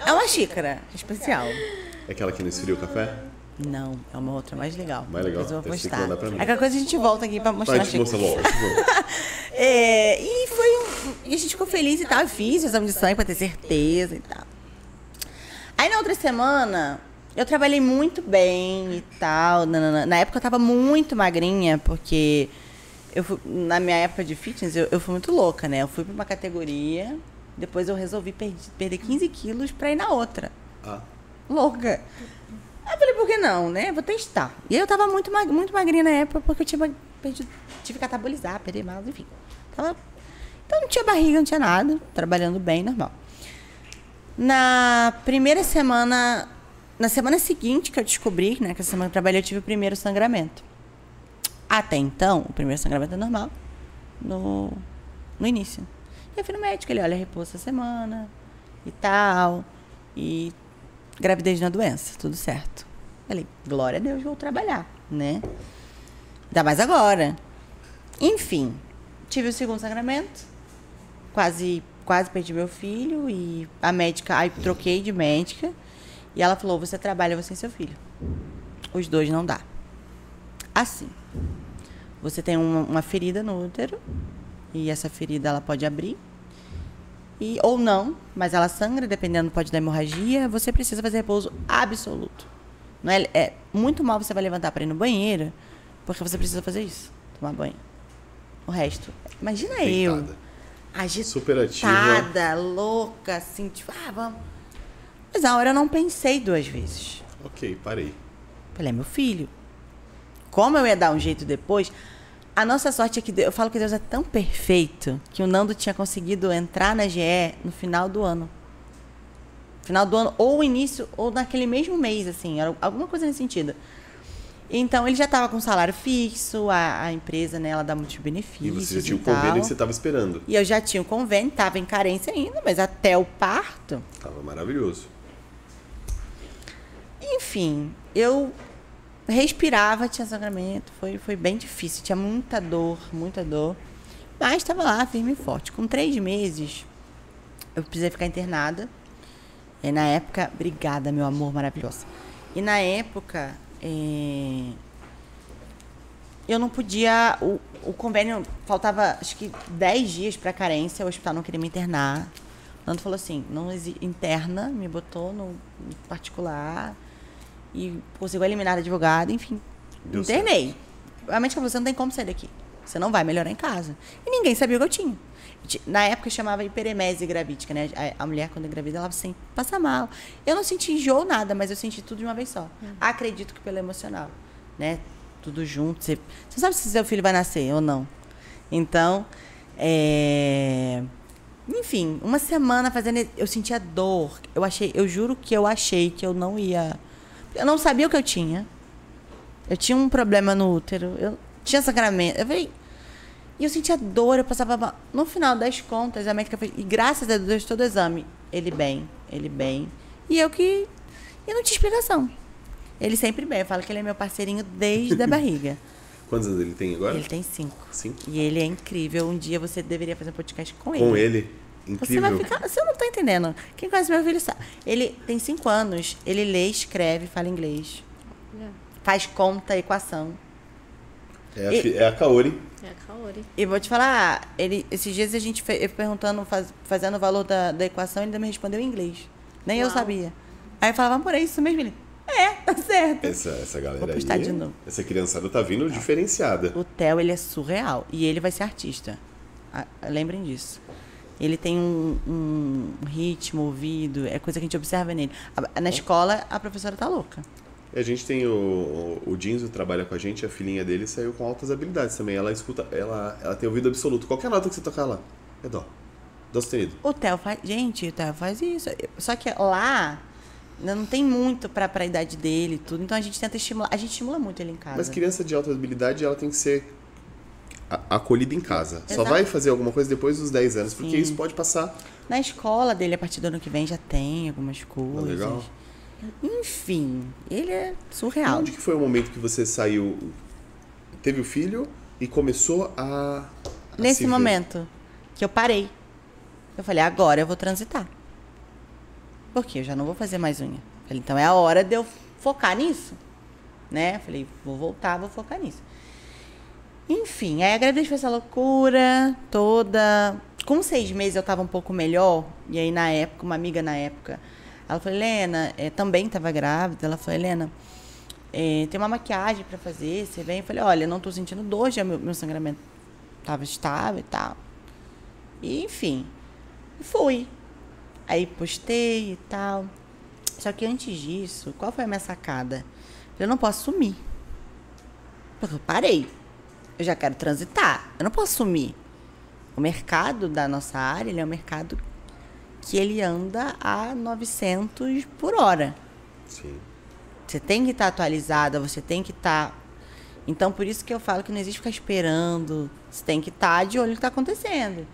S2: É uma xícara especial.
S1: É aquela que não esfria o café?
S2: Não, é uma outra mais legal.
S1: Mais legal.
S2: Depois eu vou
S1: Tem que
S2: postar.
S1: mandar pra mim.
S2: Aquela coisa a gente volta aqui pra mostrar a xícara. E e a gente ficou feliz e tal. Eu fiz o exame de sangue pra ter certeza e tal. Aí na outra semana, eu trabalhei muito bem e tal. Na época eu tava muito magrinha, porque na minha época de fitness, eu fui muito louca, né? Eu fui pra uma categoria, depois eu resolvi perder 15 quilos pra ir na outra. Louca. Aí eu falei, por que não, né? Vou testar. E aí eu tava muito magrinha na época, porque eu tive que catabolizar, perder mal, enfim. Então não tinha barriga, não tinha nada, trabalhando bem, normal. Na primeira semana, na semana seguinte que eu descobri, né, que essa semana que eu trabalhei, eu tive o primeiro sangramento. Até então, o primeiro sangramento é normal, no início. E eu fui no médico, ele olha, repouso essa semana e tal, e gravidez na doença, tudo certo. Falei, glória a Deus, vou trabalhar, né? Ainda mais agora. Enfim, tive o segundo sangramento, quase perdi meu filho, e a médica, aí troquei de médica, e ela falou, você trabalha, você e seu filho. Os dois não dá. Assim, você tem uma ferida no útero, e essa ferida ela pode abrir, ou não, mas ela sangra, dependendo, pode dar hemorragia, você precisa fazer repouso absoluto. Não é muito mal você vai levantar para ir no banheiro, porque você precisa fazer isso, tomar banho. O resto, imagina eu, agitada, superativa, louca, assim, tipo, vamos. Mas na hora eu não pensei 2 vezes.
S1: Ok, parei.
S2: Falei, meu filho, como eu ia dar um jeito depois? A nossa sorte é que eu falo que Deus é tão perfeito que o Nando tinha conseguido entrar na GE no final do ano. Final do ano, ou início, ou naquele mesmo mês, assim, era alguma coisa nesse sentido. Então, ele já estava com salário fixo, a empresa, né, ela dá muitos benefícios.
S1: E você já tinha o convênio que você estava esperando.
S2: E eu já tinha o convênio, estava em carência ainda, mas até o parto.
S1: Tava maravilhoso.
S2: Enfim, eu respirava, tinha sangramento, foi bem difícil, tinha muita dor, mas estava lá, firme e forte. Com 3 meses, eu precisei ficar internada. E na época, obrigada, meu amor maravilhoso. E na época, eu não podia, o convênio, faltava acho que 10 dias para carência, o hospital não queria me internar. O Nando falou assim, não interna, me botou no particular e conseguiu eliminar advogado, enfim, internei. A médica falou, você não tem como sair daqui, você não vai melhorar em casa. E ninguém sabia o que eu tinha. Na época chamava hiperemese gravídica, né? A mulher quando engravida, ela sempre passa mal. Eu não senti enjoo nada, mas eu senti tudo de uma vez só. Acredito que pelo emocional, né? Tudo junto. Você sabe se seu filho vai nascer ou não. Então, Enfim, uma semana fazendo... Eu sentia dor. Eu juro que eu achei que eu não ia... Eu não sabia o que eu tinha. Eu tinha um problema no útero. Eu tinha sangramento. Eu falei... E eu sentia dor, eu passava mal. No final das contas, a médica fez... E graças a Deus, todo o exame. Ele bem. E eu que... E não tinha explicação. Ele sempre bem. Eu falo que ele é meu parceirinho desde a barriga.
S1: Quantos anos ele tem agora?
S2: Ele tem 5.
S1: 5?
S2: E ele é incrível. Um dia você deveria fazer um podcast com ele.
S1: Com ele? Incrível.
S2: Você vai ficar... Você não tá entendendo. Quem conhece meu filho sabe. Ele tem 5 anos. Ele lê, escreve, fala inglês. Faz conta, equação.
S1: É a Kaori.
S3: É a Kaori.
S2: E vou te falar, esses dias a gente perguntando, fazendo o valor da equação, ele ainda me respondeu em inglês. Nem eu sabia. Aí eu falava, amor, é isso mesmo? Ele, tá certo.
S1: Essa galera
S2: vou postar
S1: aí,
S2: de novo.
S1: Essa criançada tá vindo diferenciada.
S2: O Theo, ele é surreal. E ele vai ser artista. Lembrem disso. Ele tem um ritmo, ouvido, é coisa que a gente observa nele. Na escola, a professora tá louca.
S1: A gente tem o Dinzo, trabalha com a gente, a filhinha dele saiu com altas habilidades também. Ela escuta, ela tem ouvido absoluto. Qualquer nota que você tocar lá, é dó. Dó sustenido.
S2: O Theo faz... Gente, o Theo faz isso. Só que lá, não tem muito pra idade dele e tudo. Então a gente tenta estimular. A gente estimula muito ele em casa.
S1: Mas criança de alta habilidade, ela tem que ser acolhida em casa.
S2: Exato.
S1: Só vai fazer alguma coisa depois dos 10 anos,
S2: Sim.
S1: porque isso pode passar.
S2: Na escola dele, a partir do ano que vem, já tem algumas coisas.
S1: Legal.
S2: Enfim, ele é surreal.
S1: Onde que foi o momento que você saiu, teve o filho e começou a
S2: Nesse momento que eu parei. Eu falei, agora eu vou transitar. Porque eu já não vou fazer mais unha. Falei, então é a hora de eu focar nisso. Né? Falei, vou voltar, vou focar nisso. Enfim, aí a gravidez foi essa loucura toda. Com 6 meses eu tava um pouco melhor. E aí na época, uma amiga na época... Ela falou, Helena, também estava grávida. Ela falou, Helena, tem uma maquiagem para fazer, você vem? Eu falei, olha, eu não estou sentindo dor, já meu sangramento estava estável e tal. E, enfim, fui. Aí postei e tal. Só que antes disso, qual foi a minha sacada? Eu falei, eu não posso sumir. Porque eu parei. Eu já quero transitar. Eu não posso sumir. O mercado da nossa área, ele é um mercado que ele anda a 900 por hora.
S1: Sim.
S2: Você tem que estar atualizada, você tem que estar... Então, por isso que eu falo que não existe ficar esperando. Você tem que estar de olho no que está acontecendo.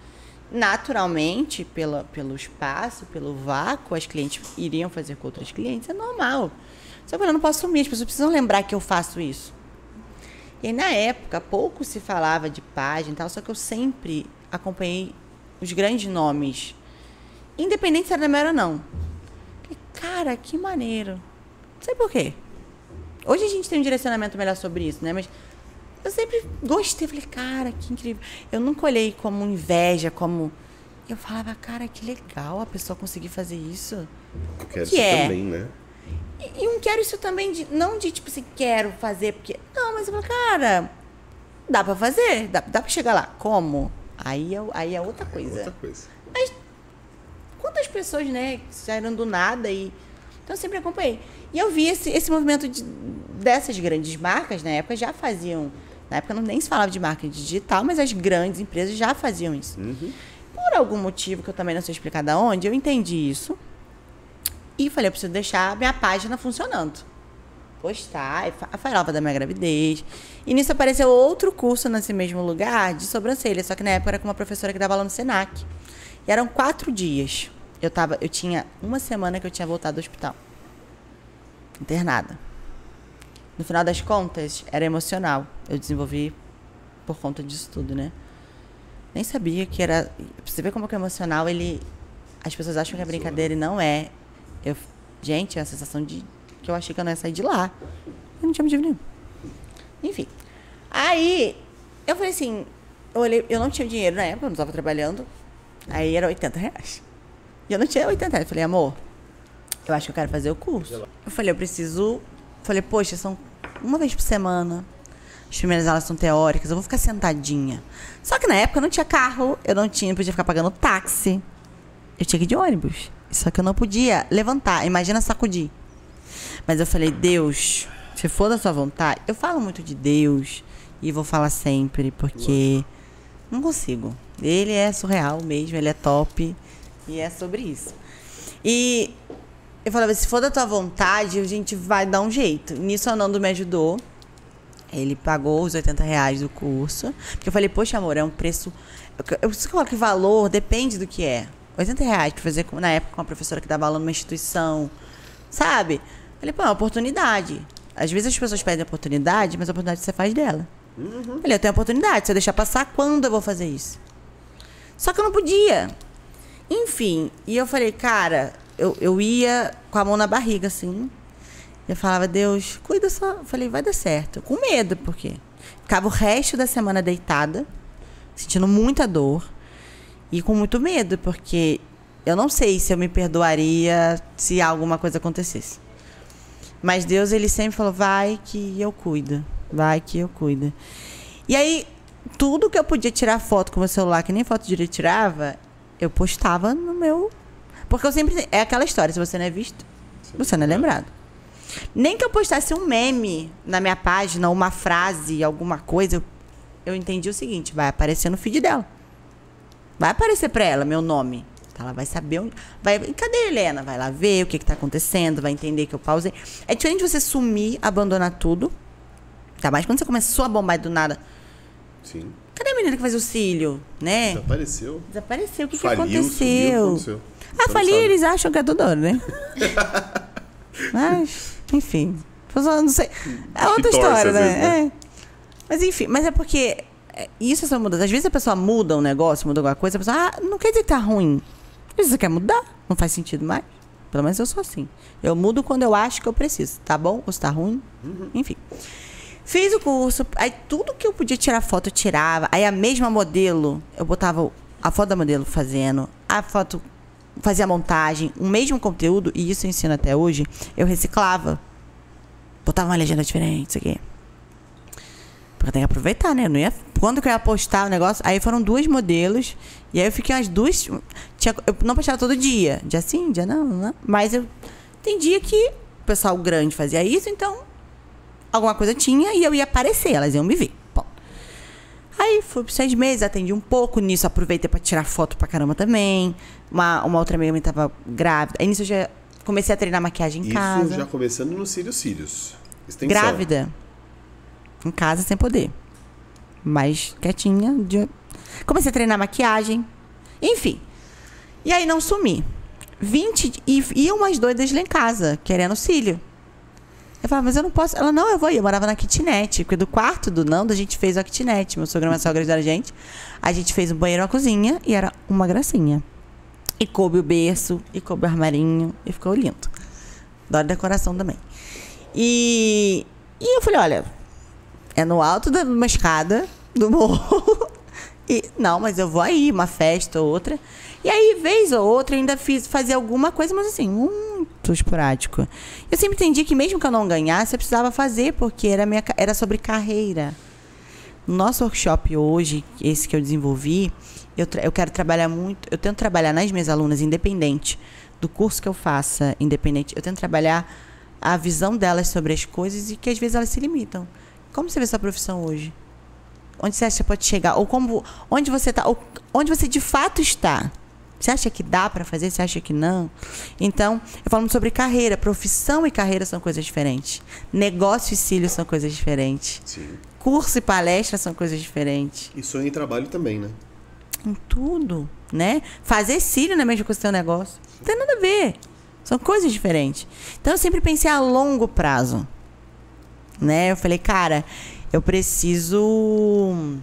S2: Naturalmente, pelo espaço, pelo vácuo, as clientes iriam fazer com outras clientes, é normal. Só que eu não posso sumir, as pessoas precisam lembrar que eu faço isso. E aí, na época, pouco se falava de página e tal, só que eu sempre acompanhei os grandes nomes, independente se era da minha ou não. Cara, que maneiro. Não sei por quê. Hoje a gente tem um direcionamento melhor sobre isso, né? Mas eu sempre gostei. Falei, cara, que incrível. Eu nunca olhei como inveja, como... Eu falava, cara, que legal a pessoa conseguir fazer isso.
S1: Eu quero isso também, né?
S2: E um quero isso também, não de tipo assim, quero fazer, porque... Não, mas eu falo, cara, dá pra fazer, dá pra chegar lá. Como? Aí é outra coisa.
S1: Outra coisa.
S2: Mas quantas pessoas, né, saíram do nada e... Então eu sempre acompanhei. E eu vi esse movimento dessas grandes marcas, na época, já faziam... Na época nem se falava de marketing digital, mas as grandes empresas já faziam isso.
S1: Uhum.
S2: Por algum motivo, que eu também não sei explicar de onde, eu entendi isso. E falei, eu preciso deixar a minha página funcionando. Postar, falava da minha gravidez. E nisso apareceu outro curso nesse mesmo lugar, de sobrancelha. Só que na época era com uma professora que dava aula no Senac. E eram 4 dias. Eu tinha uma semana que eu tinha voltado do hospital. Internada. No final das contas, era emocional. Eu desenvolvi por conta disso tudo, né? Nem sabia que era... Pra você ver como que é emocional, as pessoas acham que é brincadeira e não é. Gente, é a sensação de que eu achei que eu não ia sair de lá. Eu não tinha motivo nenhum. Enfim. Aí, eu falei assim, eu não tinha dinheiro na época, eu não estava trabalhando. Aí era R$80. E eu não tinha R$80. Eu falei, amor, eu acho que eu quero fazer o curso. Eu falei, Falei, poxa, são uma vez por semana. As primeiras aulas são teóricas, eu vou ficar sentadinha. Só que na época eu não tinha carro, eu não podia ficar pagando táxi. Eu tinha que ir de ônibus. Só que eu não podia levantar, imagina sacudir. Mas eu falei, Deus, se for da sua vontade... Eu falo muito de Deus e vou falar sempre, porque Não consigo. Ele é surreal mesmo, ele é top. E é sobre isso. E eu falava, se for da tua vontade, a gente vai dar um jeito. Nisso, o Nando me ajudou. Ele pagou os R$80 do curso. Porque eu falei, poxa, amor, é um preço... Eu preciso colocar que valor depende do que é. R$80 pra fazer, na época, com uma professora que dava aula numa instituição. Sabe? Falei, pô, é uma oportunidade. Às vezes as pessoas pedem oportunidade, mas a oportunidade você faz dela. Falei, eu tenho oportunidade. Se eu deixar passar, quando eu vou fazer isso? Só que eu não podia. Enfim, e eu falei, cara, eu ia com a mão na barriga, assim. Eu falava, Deus, cuida só. Eu falei, vai dar certo. Com medo, porque ficava o resto da semana deitada, sentindo muita dor e com muito medo, porque eu não sei se eu me perdoaria se alguma coisa acontecesse. Mas Deus, ele sempre falou, vai que eu cuido. Vai que eu cuido. E aí, tudo que eu podia tirar foto com o meu celular, que nem foto direito tirava, eu postava no meu... Porque eu sempre... É aquela história, se você não é visto, você não é lembrado. Nem que eu postasse um meme na minha página, uma frase, alguma coisa, eu entendi o seguinte, vai aparecer no feed dela. Vai aparecer pra ela meu nome. Ela vai saber onde... Cadê a Helena? Vai lá ver o que tá acontecendo, vai entender que eu pausei. É diferente de você sumir, abandonar tudo. Tá mais quando você começou a bombar do nada.
S1: Sim.
S2: Cadê a menina que faz o cílio, né?
S1: Desapareceu.
S2: Desapareceu. O que
S1: Faliu,
S2: aconteceu?
S1: Sumiu, aconteceu.
S2: Faliu, eles acham que é tudo ouro, né? Mas, enfim. Não sei. É outra história, né?
S1: Vezes, né?
S2: É. Mas, enfim. Mas é porque... Isso são mudanças. Às vezes a pessoa muda um negócio, muda alguma coisa, a pessoa, não quer dizer que tá ruim. Às vezes você quer mudar. Não faz sentido mais. Pelo menos eu sou assim. Eu mudo quando eu acho que eu preciso. Tá bom? Ou se tá ruim. Enfim. Fiz o curso. Aí tudo que eu podia tirar foto, eu tirava. Aí a mesma modelo, eu botava a foto da modelo fazendo, a foto, fazia a montagem, o mesmo conteúdo, e isso eu ensino até hoje, eu reciclava. Botava uma legenda diferente, isso aqui. Porque tem que aproveitar, né? Eu não ia, quando que eu ia postar o negócio? Aí foram 2 modelos. E aí eu fiquei umas 2... eu não postava todo dia. Dia sim, dia não. Mas eu entendia que o pessoal grande fazia isso, então alguma coisa tinha e eu ia aparecer, elas iam me ver. Bom. Aí fui por 6 meses, atendi um pouco. Nisso aproveitei pra tirar foto pra caramba também. Uma outra amiga minha tava grávida. Aí nisso eu já comecei a treinar maquiagem em casa.
S1: Isso já começando no Cílios. Extensão.
S2: Grávida. Em casa sem poder. Mas quietinha. Comecei a treinar maquiagem. Enfim. E aí não sumi. 20... E iam umas doidas lá em casa, querendo cílio. Eu falava, mas eu não posso. Ela, não, eu vou ir. Eu morava na kitnet. Porque do quarto do Nando, a gente fez a kitnet. Meu sogro e minha sogra ajudaram a gente. A gente fez um banheiro e uma cozinha. E era uma gracinha. E coube o berço. E coube o armarinho. E ficou lindo. Adoro decoração também. E eu falei, olha... É no alto de uma escada do morro. E, não, mas eu vou aí, uma festa ou outra. E aí, vez ou outra, ainda fazia alguma coisa, mas assim, muito esporádico. Eu sempre entendi que mesmo que eu não ganhasse, eu precisava fazer, porque era sobre carreira. No nosso workshop hoje, esse que eu desenvolvi, eu quero trabalhar muito... Eu tento trabalhar nas minhas alunas, independente do curso que eu faça, independente. Eu tento trabalhar a visão delas sobre as coisas e que às vezes elas se limitam. Como você vê sua profissão hoje? Onde você acha que você pode chegar? Ou onde você está? Ou onde você de fato está? Você acha que dá para fazer? Você acha que não? Então, eu falo muito sobre carreira. Profissão e carreira são coisas diferentes. Negócio e cílio são coisas diferentes.
S1: Sim.
S2: Curso e palestra são coisas diferentes.
S1: E sonho em trabalho também, né?
S2: Em tudo, né? Fazer cílio não é a mesma coisa que ter um negócio. Não tem nada a ver. São coisas diferentes. Então, eu sempre pensei a longo prazo. Né? Eu falei, cara, eu preciso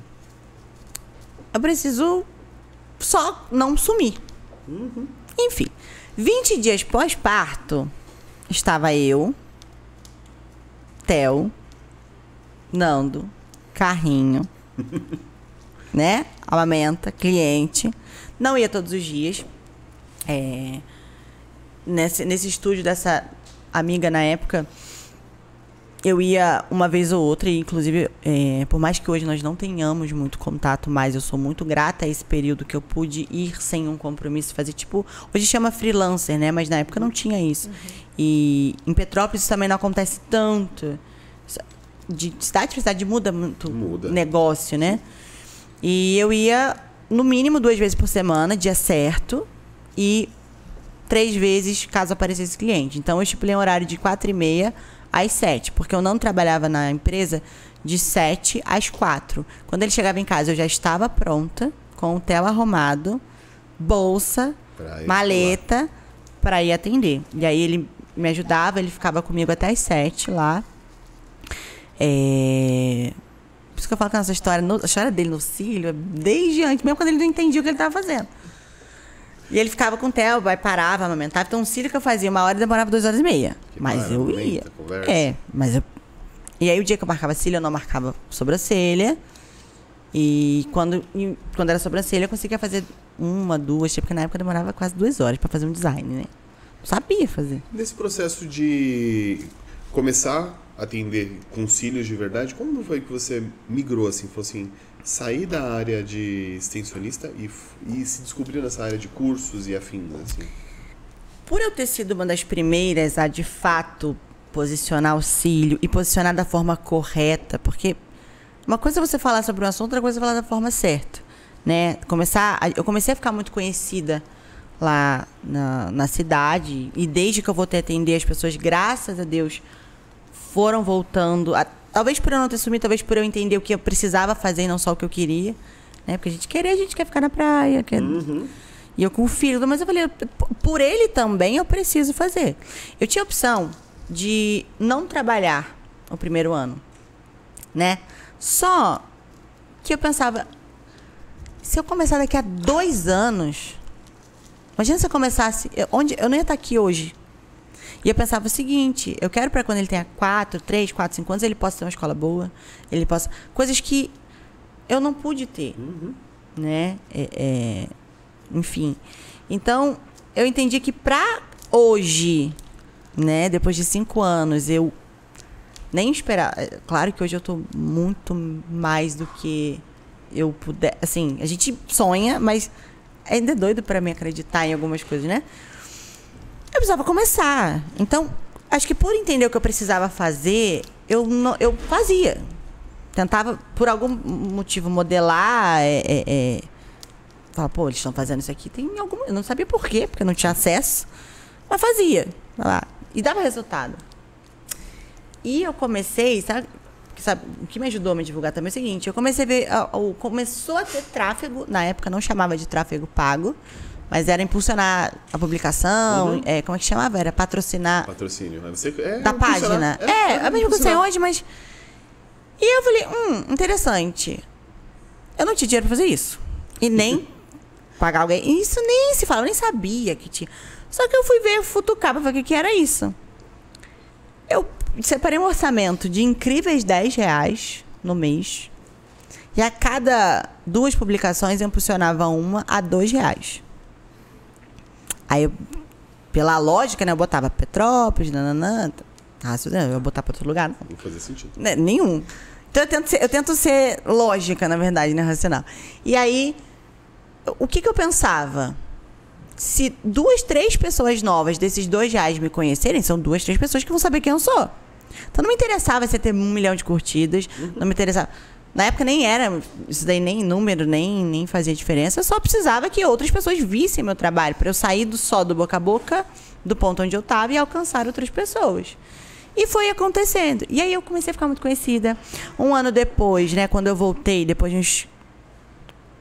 S2: só não sumir. Enfim, 20 dias pós-parto, estava eu, Theo, Nando, carrinho, né? Amamenta, cliente. Não ia todos os dias. Nesse estúdio dessa amiga na época, eu ia uma vez ou outra, e inclusive, por mais que hoje nós não tenhamos muito contato mais, eu sou muito grata a esse período que eu pude ir sem um compromisso, fazer tipo... Hoje chama freelancer, né? Mas na época não tinha isso. E em Petrópolis isso também não acontece tanto. De cidade para cidade muda muito o negócio, né? E eu ia, no mínimo, 2 vezes por semana, dia certo, e 3 vezes caso aparecesse cliente. Então, eu estipulei um horário de 4h30 às 7, porque eu não trabalhava na empresa de 7 às 4. Quando ele chegava em casa, eu já estava pronta, com o hotel arrumado, bolsa, maleta, para ir atender. E aí ele me ajudava, ele ficava comigo até às 7 lá. Por isso que eu falo que essa história, a história dele no Cílio, desde antes, mesmo quando ele não entendia o que ele estava fazendo. E ele ficava com o Theo, parava, amamentava. Então, o Cílio que eu fazia 1 hora demorava 2h30. Mas eu ia. Mas eu... E aí, o dia que eu marcava cílio, eu não marcava sobrancelha. E quando era sobrancelha, eu conseguia fazer 1, 2, porque na época demorava quase 2 horas para fazer um design, né? Não sabia fazer.
S1: Nesse processo de começar a atender com cílios de verdade, como foi que você migrou, assim, falou assim, sair da área de extensionista e se descobriu nessa área de cursos e afins, assim?
S2: Por eu ter sido uma das primeiras a, de fato, posicionar o cílio e posicionar da forma correta, porque uma coisa é você falar sobre um assunto, outra coisa é falar da forma certa, né? Eu comecei a ficar muito conhecida lá na cidade, e desde que eu voltei a atender, as pessoas, graças a Deus, foram voltando, talvez por eu não ter sumido, talvez por eu entender o que eu precisava fazer e não só o que eu queria, né? Porque a gente quer ficar na praia, e eu com o filho, mas eu falei, por ele também eu preciso fazer. Eu tinha a opção de não trabalhar o primeiro ano, né? Só que eu pensava, se eu começar daqui a 2 anos, imagina se eu começasse, eu não ia estar aqui hoje. E eu pensava o seguinte, eu quero para quando ele tenha 3, 4, 5 anos, ele possa ter uma escola boa, ele possa... Coisas que eu não pude ter, né? Enfim. Então, eu entendi que para hoje, né, depois de 5 anos, eu nem esperar. Claro que hoje eu tô muito mais do que eu puder. Assim, a gente sonha, mas ainda é doido para mim acreditar em algumas coisas, né? Eu precisava começar. Então, acho que por entender o que eu precisava fazer, eu fazia. Tentava, por algum motivo, modelar. Falar, pô, eles estão fazendo isso aqui. Eu não sabia por quê, porque eu não tinha acesso. Mas fazia. E dava resultado. E eu comecei, sabe, o que me ajudou a me divulgar também é o seguinte, eu comecei a ver, começou a ter tráfego, na época não chamava de tráfego pago, mas era impulsionar a publicação, como é que chamava? Era patrocinar.
S1: Patrocínio.
S2: Da página. A mesma coisa que hoje, mas... E eu falei, interessante. Eu não tinha dinheiro pra fazer isso. E nem pagar alguém. Isso nem se fala, eu nem sabia que tinha. Só que eu fui ver, futucar pra ver o que era isso. Eu separei um orçamento de incríveis R$10 no mês. E a cada 2 publicações eu impulsionava uma a R$2. Aí, pela lógica, né, eu botava Petrópolis, eu vou botar para outro lugar.
S1: Não fazia sentido.
S2: Nenhum. Então, eu tento ser lógica, na verdade, né, racional. E aí, o que eu pensava? Se 2, 3 pessoas novas desses R$2 me conhecerem, são 2, 3 pessoas que vão saber quem eu sou. Então, não me interessava você ter 1 milhão de curtidas, não me interessava... Na época nem era, isso daí nem número, nem fazia diferença. Eu só precisava que outras pessoas vissem meu trabalho, para eu sair só do boca a boca, do ponto onde eu estava, e alcançar outras pessoas. E foi acontecendo. E aí eu comecei a ficar muito conhecida. 1 ano depois, né, quando eu voltei, depois de uns...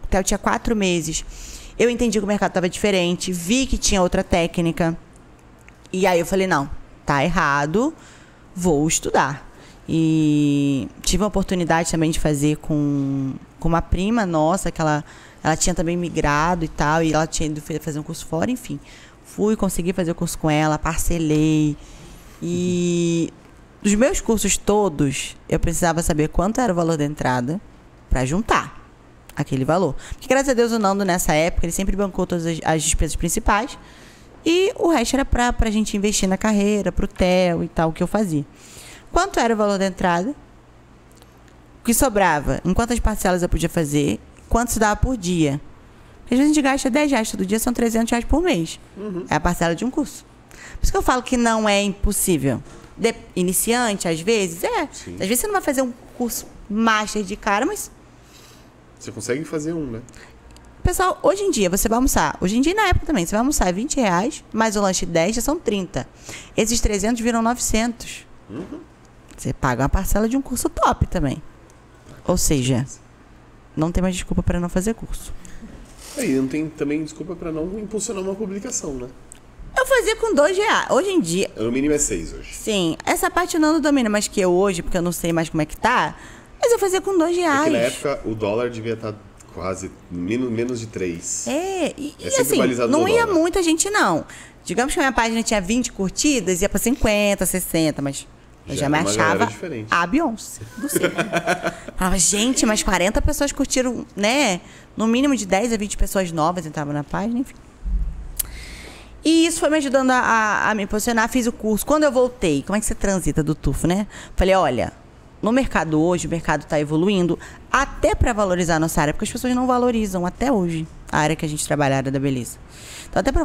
S2: Até eu tinha 4 meses, eu entendi que o mercado estava diferente, vi que tinha outra técnica. E aí eu falei, não, tá errado, vou estudar. E tive a oportunidade também de fazer com uma prima nossa, que ela tinha também migrado e tal, e ela tinha ido fazer um curso fora, enfim. Consegui fazer o curso com ela, parcelei. E dos meus cursos todos, eu precisava saber quanto era o valor da entrada para juntar aquele valor. Porque, graças a Deus, o Nando, nessa época, ele sempre bancou todas as despesas principais, e o resto era pra gente investir na carreira, pro Theo e tal, o que eu fazia. Quanto era o valor da entrada? O que sobrava? Em quantas parcelas eu podia fazer? Quanto se dava por dia? Porque às vezes a gente gasta R$10 todo dia, são R$300 por mês. É a parcela de um curso. Por isso que eu falo que não é impossível. Iniciante, às vezes, Sim. Às vezes você não vai fazer um curso master de cara, mas
S1: Você consegue fazer um, né?
S2: Pessoal, hoje em dia, você vai almoçar. Hoje em dia e na época também. Você vai almoçar R$20, mais o lanche 10, já são 30. Esses 300 viram 900. Você paga uma parcela de um curso top também. Ou seja, não tem mais desculpa para não fazer curso.
S1: Aí não tem também desculpa para não impulsionar uma publicação, né?
S2: Eu fazia com R$2. Hoje em dia...
S1: O mínimo é 6 hoje.
S2: Sim. Essa parte eu não domino mais que eu hoje, porque eu não sei mais como é que tá. Mas eu fazia com R$2.
S1: Porque na época o dólar devia estar quase menos de 3.
S2: E assim, não ia muita gente não. Digamos que a minha página tinha 20 curtidas, ia pra 50, 60, mas eu já me achava a Beyoncé do céu. Falava, gente, mas 40 pessoas curtiram, né? No mínimo de 10 a 20 pessoas novas entravam na página, enfim. E isso foi me ajudando a me posicionar. Fiz o curso. Quando eu voltei, como é que você transita do tufo, né? Falei, olha, no mercado hoje, o mercado está evoluindo até para valorizar a nossa área, porque as pessoas não valorizam até hoje a área que a gente trabalha, a área da beleza. Então, até para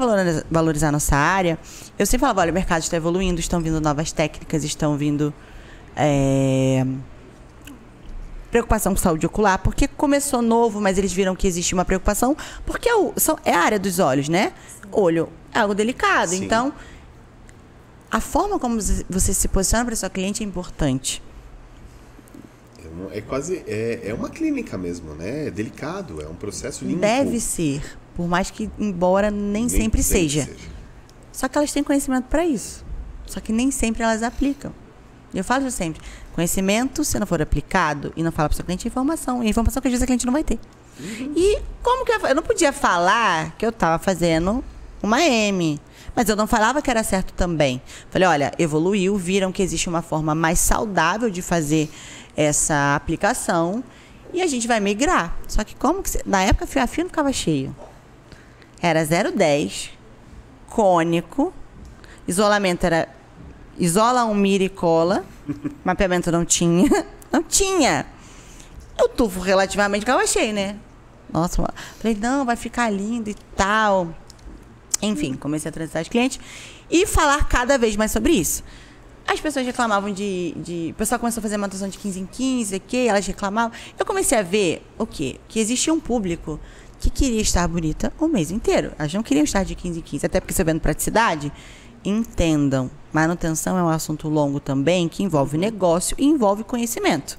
S2: valorizar a nossa área, eu sempre falava, olha, o mercado está evoluindo, estão vindo novas técnicas, estão vindo preocupação com saúde ocular, porque começou novo, mas eles viram que existe uma preocupação, porque é a área dos olhos, né? Olho é algo delicado, sim. Então a forma como você se posiciona para o seu cliente é importante.
S1: É quase, é uma clínica mesmo, né? É delicado, é um processo limpo.
S2: Deve ser, por mais que, embora nem sempre seja. Só que elas têm conhecimento para isso. Só que nem sempre elas aplicam. Eu falo sempre, conhecimento, se não for aplicado e não fala para o seu cliente, é informação. E a informação que às vezes a cliente não vai ter. E como que eu não podia falar que eu estava fazendo uma M, mas eu não falava que era certo também. Falei, olha, evoluiu, viram que existe uma forma mais saudável de fazer essa aplicação e a gente vai migrar. Só que na época fio a fio não ficava cheio. Era 0,10, cônico, isolamento era isola um, mira e cola, mapeamento não tinha. Não tinha. O tufo relativamente ficava cheio, né? Nossa, falei, não, vai ficar lindo e tal. Enfim, comecei a transitar os clientes e falar cada vez mais sobre isso. As pessoas reclamavam o pessoal começou a fazer manutenção de 15 em 15, elas reclamavam. Eu comecei a ver o quê? Que existia um público que queria estar bonita o mês inteiro. Elas não queriam estar de 15 em 15, até porque, se vendo praticidade, entendam. Manutenção é um assunto longo também, que envolve negócio e envolve conhecimento.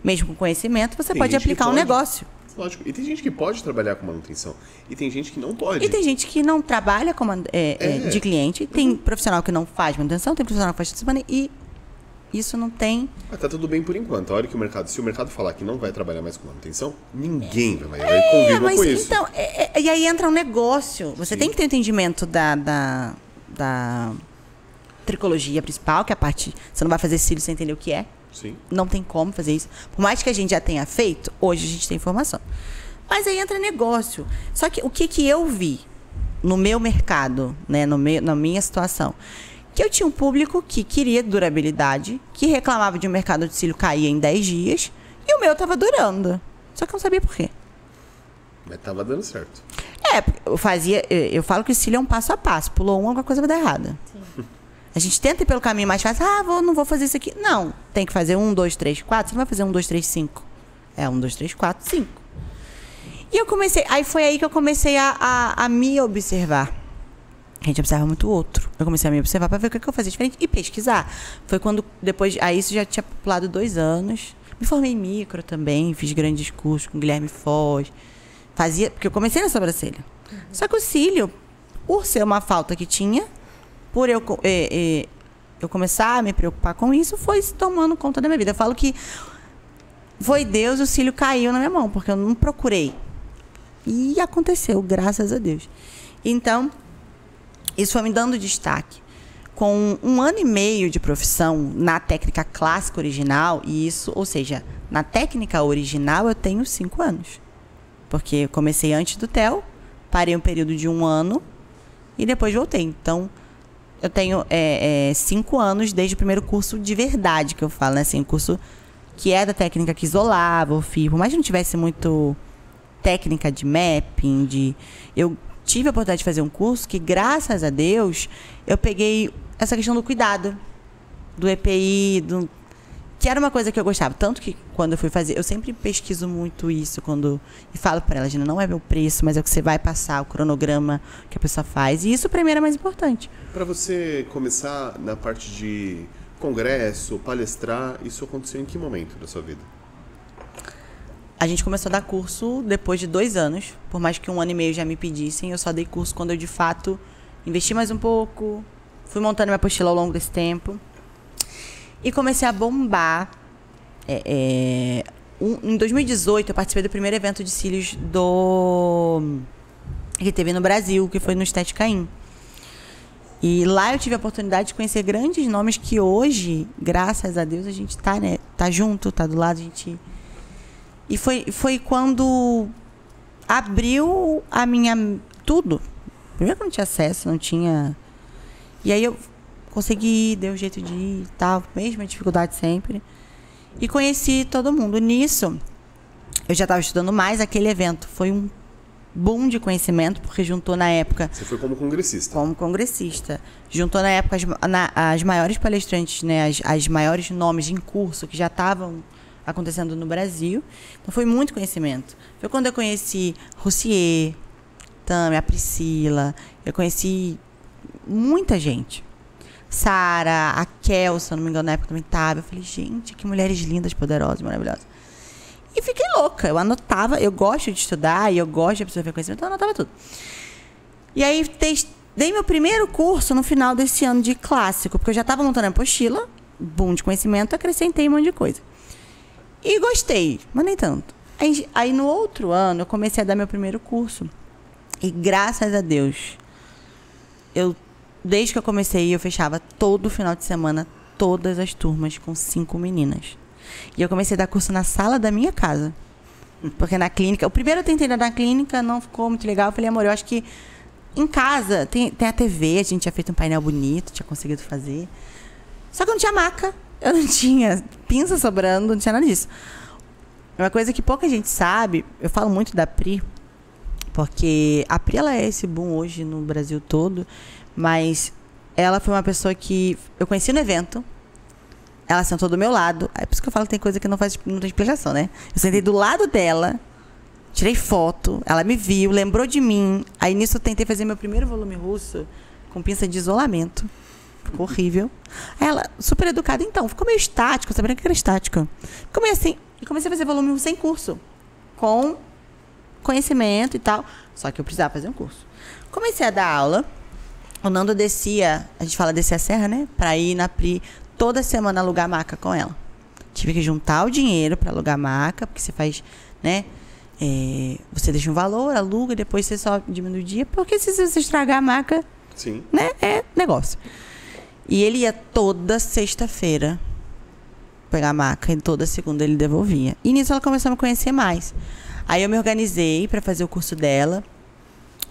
S2: Mesmo com conhecimento, você pode aplicar um negócio.
S1: Lógico. E tem gente que pode trabalhar com manutenção. E tem gente que não pode.
S2: E tem gente que não trabalha de cliente. Tem profissional que não faz manutenção, tem profissional que faz semana e isso não tem...
S1: Mas tá tudo bem por enquanto. A hora que se o mercado falar que não vai trabalhar mais com manutenção, ninguém vai conviver com isso.
S2: Então, e aí entra um negócio. Você tem que ter um entendimento da tricologia principal, que é a parte... Você não vai fazer cílio sem entender o que é.
S1: Sim.
S2: Não tem como fazer isso. Por mais que a gente já tenha feito, hoje a gente tem informação. Mas aí entra negócio. Só que o que eu vi no meu mercado, né, na minha situação, que eu tinha um público que queria durabilidade, que reclamava de um mercado de cílio cair em 10 dias, e o meu estava durando. Só que eu não sabia por quê.
S1: Mas estava dando certo.
S2: Eu falo que o cílio é um passo a passo. Pulou alguma coisa vai dar errada. Sim. A gente tenta ir pelo caminho mais fácil. Não vou fazer isso aqui. Não, tem que fazer 1, 2, 3, 4. Você não vai fazer 1, 2, 3, 5. É 1, 2, 3, 4, 5. E eu comecei... Aí foi aí que eu comecei a me observar. A gente observa muito o outro. Eu comecei a me observar para ver o que eu fazia diferente e pesquisar. Foi quando depois... Aí isso já tinha pulado 2 anos. Me formei em micro também. Fiz grandes cursos com Guilherme Foz. Porque eu comecei na sobrancelha. Só que o cílio, por ser uma falta que tinha... Por eu começar a me preocupar com isso, foi tomando conta da minha vida. Eu falo que foi Deus, o cílio caiu na minha mão, porque eu não procurei. E aconteceu, graças a Deus. Então, isso foi me dando destaque. Com 1 ano e meio de profissão na técnica clássica original, ou seja, na técnica original eu tenho 5 anos. Porque eu comecei antes do TEL, parei um período de 1 ano e depois voltei. Então... Eu tenho 5 anos desde o primeiro curso de verdade que eu falo, né? Assim, curso que é da técnica que isolava o fio. Por mais que não tivesse muito técnica de mapping, eu tive a oportunidade de fazer um curso que, graças a Deus, eu peguei essa questão do cuidado, do EPI, Porque era uma coisa que eu gostava. Tanto que quando eu fui fazer, eu sempre pesquiso muito isso e falo para ela, Gina, não é meu preço, mas é o que você vai passar, o cronograma que a pessoa faz. E isso para mim era mais importante.
S1: Para você começar na parte de congresso, palestrar, isso aconteceu em que momento da sua vida?
S2: A gente começou a dar curso depois de 2 anos. Por mais que 1 ano e meio já me pedissem, eu só dei curso quando eu, de fato, investi mais um pouco, fui montando minha apostila ao longo desse tempo. E comecei a bombar. Em 2018, eu participei do primeiro evento de cílios que teve no Brasil, que foi no Estética In. E lá eu tive a oportunidade de conhecer grandes nomes que hoje, graças a Deus, a gente tá, né? Tá junto, tá do lado, a gente... E foi quando abriu a minha... Tudo. Primeiro que eu não tinha acesso, não tinha... E aí eu consegui, dei um jeito de ir e tal, mesma dificuldade sempre. E conheci todo mundo. Nisso, eu já estava estudando mais aquele evento. Foi um boom de conhecimento, porque juntou na época...
S1: Você foi como congressista.
S2: Como congressista. Juntou na época as maiores palestrantes, né, as maiores nomes em curso que já estavam acontecendo no Brasil. Então foi muito conhecimento. Foi quando eu conheci Rossier, Tami, a Priscila. Eu conheci muita gente. Sara, a Kel, se eu não me engano, na época também estava. Eu falei, gente, que mulheres lindas, poderosas, maravilhosas. E fiquei louca. Eu anotava, eu gosto de estudar e eu gosto de absorver conhecimento, então eu anotava tudo. E aí dei meu primeiro curso no final desse ano de clássico, porque eu já estava montando a apostila, boom de conhecimento, acrescentei um monte de coisa. E gostei, mas nem tanto. Aí no outro ano eu comecei a dar meu primeiro curso. E graças a Deus, desde que eu comecei, eu fechava todo final de semana, todas as turmas com 5 meninas. E eu comecei a dar curso na sala da minha casa. Porque na clínica... O primeiro eu tentei dar na clínica, não ficou muito legal. Eu falei, amor, eu acho que em casa tem a TV, a gente tinha feito um painel bonito, tinha conseguido fazer. Só que eu não tinha maca, eu não tinha pinça sobrando, não tinha nada disso. Uma coisa que pouca gente sabe, eu falo muito da Pri, porque a Pri, ela é esse boom hoje no Brasil todo, mas ela foi uma pessoa que eu conheci no evento. Ela sentou do meu lado. É por isso que eu falo que tem coisa que não tem explicação, né? Eu sentei do lado dela, tirei foto, ela me viu, lembrou de mim. Aí nisso eu tentei fazer meu primeiro volume russo com pinça de isolamento. Ficou horrível. Aí ela, super educada, então, ficou meio estático, sabendo que era estático. Ficou meio assim. E comecei a fazer volume russo sem curso. Com conhecimento e tal. Só que eu precisava fazer um curso. Comecei a dar aula. O Nando descia, a gente fala descer a serra, né? Pra ir na Pri, toda semana alugar maca com ela. Tive que juntar o dinheiro para alugar maca, porque você faz, né? Você deixa um valor, aluga, depois você só diminui o dia, porque se você estragar a maca,
S1: sim,
S2: né? É negócio. E ele ia toda sexta-feira pegar a maca e toda segunda ele devolvia. E nisso ela começou a me conhecer mais. Aí eu me organizei para fazer o curso dela.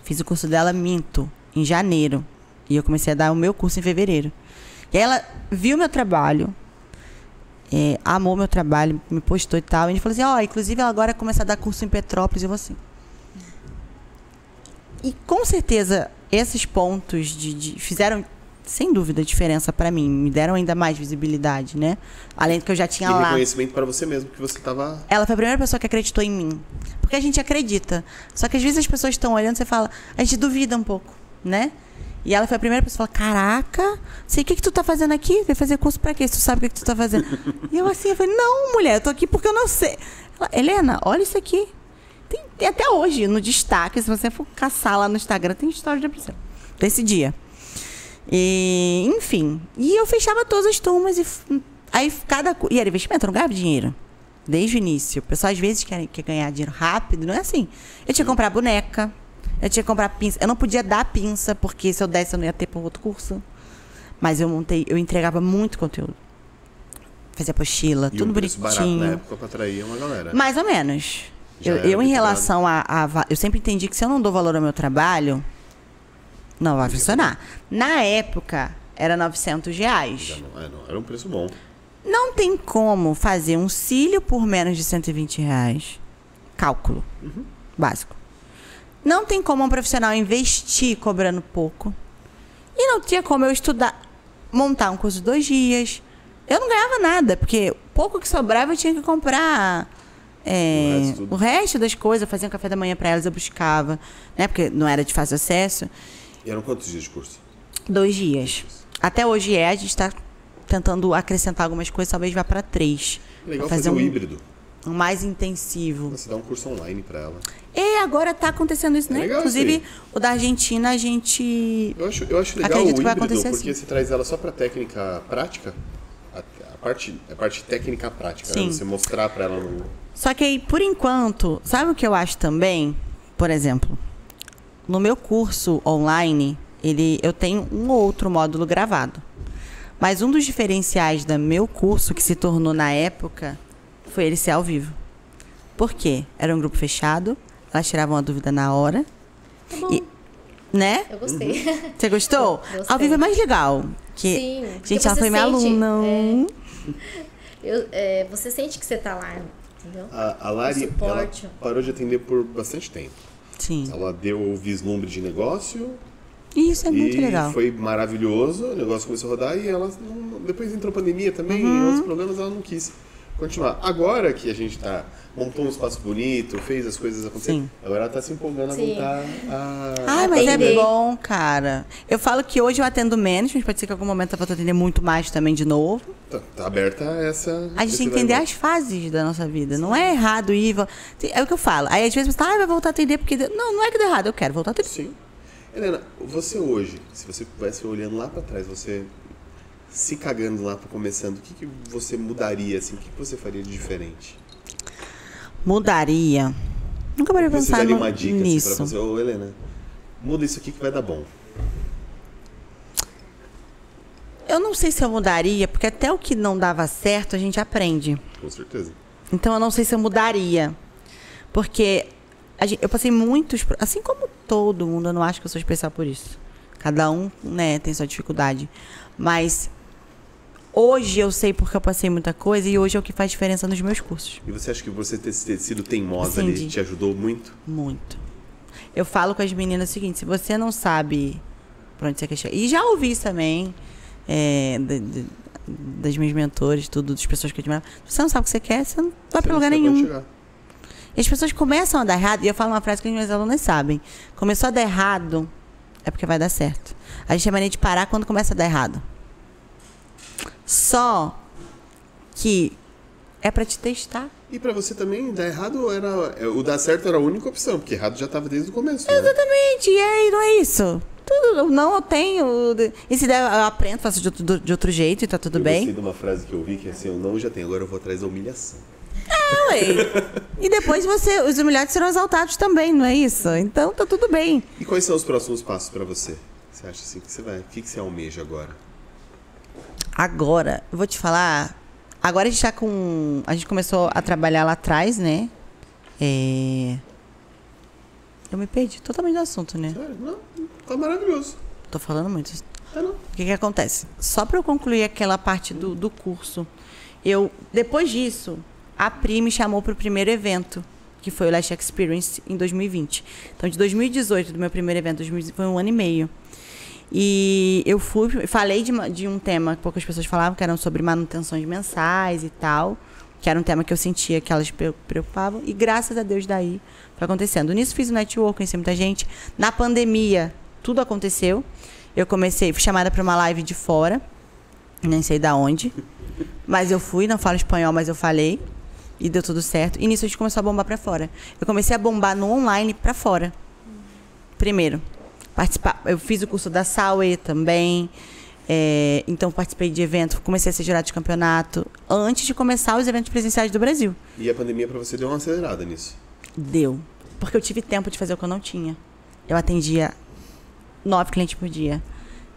S2: Fiz o curso dela, em janeiro. E eu comecei a dar o meu curso em fevereiro. E aí ela viu meu trabalho, amou meu trabalho, me postou e tal. E a gente falou assim, inclusive ela agora começa a dar curso em Petrópolis. E eu vou assim. E com certeza esses pontos fizeram, sem dúvida, diferença pra mim. Me deram ainda mais visibilidade, né? Além do que eu já tinha lá.
S1: E reconhecimento pra você mesmo, que você tava...
S2: Ela foi a primeira pessoa que acreditou em mim. Porque a gente acredita. Só que às vezes as pessoas estão olhando e você fala... A gente duvida um pouco, né? E ela foi a primeira pessoa que falou, caraca, sei o que tu tá fazendo aqui? Vai fazer curso pra quê? Se tu sabe o que tu tá fazendo. E eu assim, eu falei, não, mulher, eu tô aqui porque eu não sei. Ela, Helena, olha isso aqui. Tem até hoje, no destaque, se você for caçar lá no Instagram, tem história de depressão. Desse dia. E, enfim. E eu fechava todas as turmas e era investimento, eu não ganhava dinheiro. Desde o início. O pessoal às vezes quer ganhar dinheiro rápido, não é assim. Eu tinha que comprar boneca. Eu tinha que comprar pinça. Eu não podia dar pinça, porque se eu desse eu não ia ter para outro curso. Mas eu entregava muito conteúdo. Fazia apostila, tudo bonitinho.
S1: Barato na época para atrair uma galera.
S2: Mais ou menos. Eu em relação eu sempre entendi que se eu não dou valor ao meu trabalho, não vai funcionar. Na época, era R$900.
S1: Não, era um preço bom.
S2: Não tem como fazer um cílio por menos de R$120. Cálculo básico. Não tem como um profissional investir cobrando pouco. E não tinha como eu estudar, montar um curso de 2 dias. Eu não ganhava nada, porque pouco que sobrava eu tinha que comprar o resto das coisas. Eu fazia um café da manhã para elas, eu buscava, né? Porque não era de fácil acesso.
S1: E eram quantos dias de curso?
S2: 2 dias. Até hoje a gente está tentando acrescentar algumas coisas, talvez vá para 3.
S1: Legal fazer um híbrido.
S2: Um mais intensivo.
S1: Você dá um curso online para ela.
S2: Agora tá acontecendo isso, né?
S1: Legal.
S2: Inclusive, o da Argentina, a gente...
S1: Eu acho legal o híbrido, porque assim. Você traz ela só para técnica prática, a parte técnica prática, né? Você mostrar para ela no...
S2: Só que aí, por enquanto, sabe o que eu acho também? Por exemplo, no meu curso online, eu tenho um outro módulo gravado. Mas um dos diferenciais do meu curso, que se tornou na época, foi ele ser ao vivo. Por quê? Era um grupo fechado, elas tiravam a dúvida na hora.
S3: Tá bom.
S2: Né?
S3: Eu gostei.
S2: Você gostou?
S3: Gostei.
S2: Ao vivo é mais legal.
S3: Sim.
S2: Gente, ela foi minha aluna.
S3: Você sente que você tá lá, entendeu?
S1: A Lari, ela parou de atender por bastante tempo.
S2: Sim.
S1: Ela deu o vislumbre de negócio.
S2: Isso é muito legal.
S1: Foi maravilhoso, o negócio começou a rodar e ela depois entrou pandemia também, outros problemas, ela não quis continuar. Agora que a gente montou um espaço bonito, fez as coisas acontecerem, agora ela tá se empolgando a voltar a
S2: mas
S1: atender.
S2: É bom, cara. Eu falo que hoje eu atendo menos, mas pode ser que em algum momento eu vou atender muito mais também de novo.
S1: Tá aberta essa...
S2: A gente tem que entender as fases da nossa vida. Não é errado ir... É o que eu falo. Aí às vezes você vai voltar a atender porque... Não é que deu errado, eu quero voltar a atender.
S1: Sim. Helena, você hoje, se você estivesse olhando lá pra trás, você se cagando lá, começando, o que você mudaria, assim? O que você faria de diferente?
S2: Mudaria? Nunca parei pra pensar
S1: uma dica
S2: nisso.
S1: Assim, pra você, Helena, muda isso aqui que vai dar bom.
S2: Eu não sei se eu mudaria, porque até o que não dava certo a gente aprende.
S1: Com certeza.
S2: Então eu não sei se eu mudaria. Porque eu passei muitos... Assim como todo mundo, eu não acho que eu sou especial por isso. Cada um, né, tem sua dificuldade. Mas hoje eu sei porque eu passei muita coisa e hoje é o que faz diferença nos meus cursos.
S1: E você acha que você ter sido teimosa ali te ajudou muito?
S2: Muito. Eu falo com as meninas o seguinte, se você não sabe pra onde você quer chegar... E já ouvi isso também, das minhas mentores, das pessoas que eu admiro. Se você não sabe o que você quer, você não vai pra lugar nenhum. E as pessoas começam a dar errado, e eu falo uma frase que as minhas alunas sabem. Começou a dar errado, é porque vai dar certo. A gente tem mania de parar quando começa a dar errado. Só que é pra te testar.
S1: E pra você também, dar errado o dar certo era a única opção, porque errado já tava desde o começo. Né?
S2: Exatamente, e aí não é isso. Tudo, não, eu tenho. E se der, eu aprendo, faço de outro jeito e tá tudo bem. Eu
S1: gostei de uma frase que eu vi que é assim, eu não já tenho, agora eu vou atrás da humilhação.
S2: E depoos os humilhados serão exaltados também, não é isso? Então tá tudo bem.
S1: E quais são os próximos passos pra você? Você acha assim que você vai? O que você almeja agora?
S2: Agora, eu vou te falar. Agora a gente tá com... A gente começou a trabalhar lá atrás, né? Eu me perdi totalmente do assunto, né?
S1: Sério? Não, tá maravilhoso.
S2: Tô falando muito.
S1: Não.
S2: O que acontece? Só pra eu concluir aquela parte do curso, depois disso, a Pri me chamou pro primeiro evento, que foi o Lash Experience em 2020. Então, de 2018, do meu primeiro evento, foi 1 ano e meio. E eu falei de um tema que poucas pessoas falavam, que eram sobre manutenções mensais e tal, que era um tema que eu sentia que elas preocupavam. E graças a Deus daí foi acontecendo. Nisso fiz o network, conheci muita gente. Na pandemia, tudo aconteceu. Eu fui chamada para uma live de fora, nem sei da onde, mas eu fui, não falo espanhol, mas eu falei. E deu tudo certo. E nisso a gente começou a bombar pra fora. Eu comecei a bombar no online pra fora. Primeiro. Eu fiz o curso da Saue também. Então participei de evento. Comecei a ser jurado de campeonato. Antes de começar os eventos presenciais do Brasil.
S1: E a pandemia pra você deu uma acelerada nisso?
S2: Deu. Porque eu tive tempo de fazer o que eu não tinha. Eu atendia 9 clientes por dia.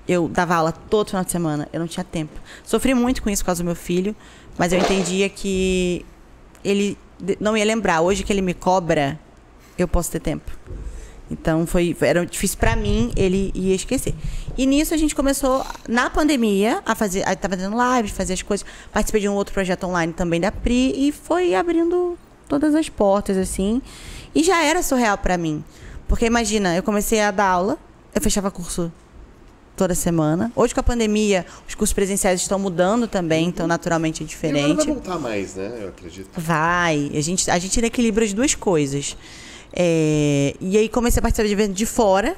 S2: Eu dava aula todo final de semana. Eu não tinha tempo. Sofri muito com isso por causa do meu filho. Mas eu entendia que ele não ia lembrar. Hoje que ele me cobra, eu posso ter tempo. Então era difícil pra mim, ele ia esquecer. E nisso a gente começou, na pandemia, tava fazendo lives, fazia as coisas. Participei de um outro projeto online também da Pri e foi abrindo todas as portas, assim. E já era surreal pra mim. Porque imagina, eu comecei a dar aula, eu fechava curso toda semana. Hoje, com a pandemia, os cursos presenciais estão mudando também, então naturalmente é diferente.
S1: E agora vai voltar mais, né? Eu acredito.
S2: Vai. A gente equilibra as duas coisas. E aí comecei a participar de evento de fora,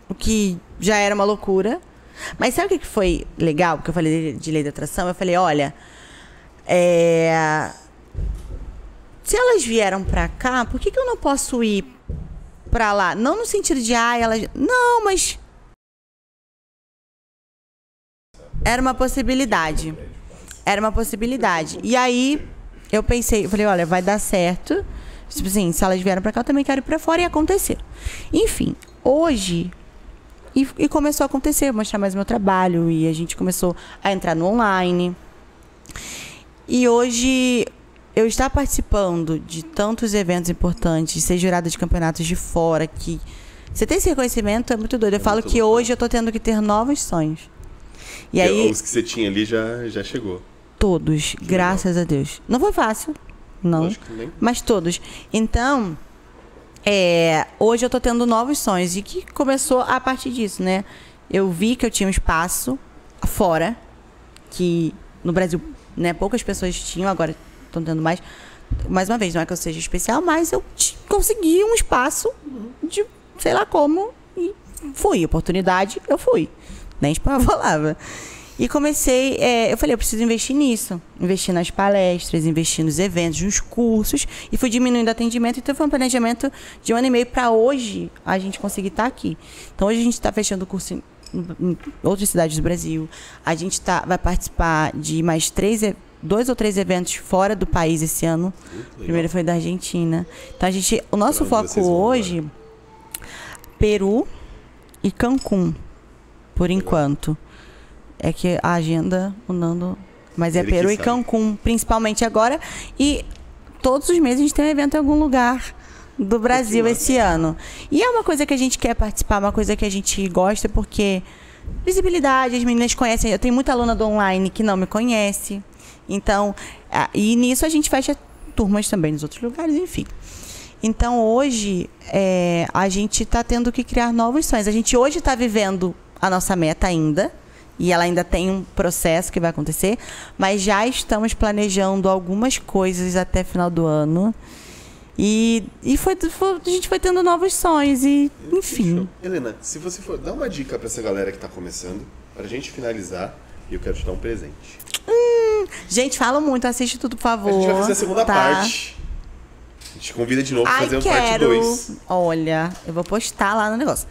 S2: o que já era uma loucura. Mas sabe o que foi legal? Porque eu falei de lei da atração, eu falei, olha, se elas vieram pra cá, por que eu não posso ir pra lá? Não no sentido de, elas... Não, mas... Era uma possibilidade. Era uma possibilidade. E aí, eu pensei, eu falei, olha, vai dar certo. Tipo assim, se elas vieram pra cá, eu também quero ir pra fora, e aconteceu. Enfim, hoje... E começou a acontecer, mostrar mais o meu trabalho, e a gente começou a entrar no online. E hoje, eu estar participando de tantos eventos importantes, ser jurada de campeonatos de fora, que você tem esse reconhecimento, é muito doido. Eu falo que hoje eu tô tendo que ter novos sonhos. E aí,
S1: os que você tinha ali já chegou.
S2: Todos, graças a Deus. Não foi fácil, não.
S1: Lógico que nem.
S2: Mas todos. Então, hoje eu tô tendo novos sonhos. E que começou a partir disso, né? Eu vi que eu tinha um espaço fora, que no Brasil, né, poucas pessoas tinham, agora estão tendo mais. Mais uma vez, não é que eu seja especial, mas eu consegui um espaço de, sei lá como, e fui. Oportunidade, eu fui. Nem espanhol falava. E comecei, eu falei, eu preciso investir nisso. Investir nas palestras, investir nos eventos, nos cursos. E fui diminuindo o atendimento. Então foi um planejamento de 1 ano e meio para hoje a gente conseguir estar aqui. Então hoje a gente está fechando o curso em outras cidades do Brasil. A gente vai participar de mais 2 ou 3 eventos fora do país esse ano. O primeiro foi da Argentina. Então o nosso foco hoje, Peru e Cancún, por enquanto. É que a agenda, o Nando... Mas é Peru e Cancún, principalmente agora. E todos os meses a gente tem um evento em algum lugar do Brasil esse ano. E é uma coisa que a gente quer participar, uma coisa que a gente gosta, porque visibilidade, as meninas conhecem. Eu tenho muita aluna do online que não me conhece. Então, e nisso a gente fecha turmas também nos outros lugares, enfim. Então, hoje, a gente está tendo que criar novos sonhos. A gente hoje está vivendo a nossa meta ainda. E ela ainda tem um processo que vai acontecer, mas já estamos planejando algumas coisas até final do ano. E a gente foi tendo novos sonhos e, enfim.
S1: Helena, se você for dar uma dica para essa galera que está começando, para a gente finalizar, eu quero te dar um presente.
S2: Gente, falam muito, assiste tudo, por favor.
S1: A gente vai fazer a segunda parte. A gente convida de novo para fazer uma parte 2.
S2: Olha, eu vou postar lá no negócio.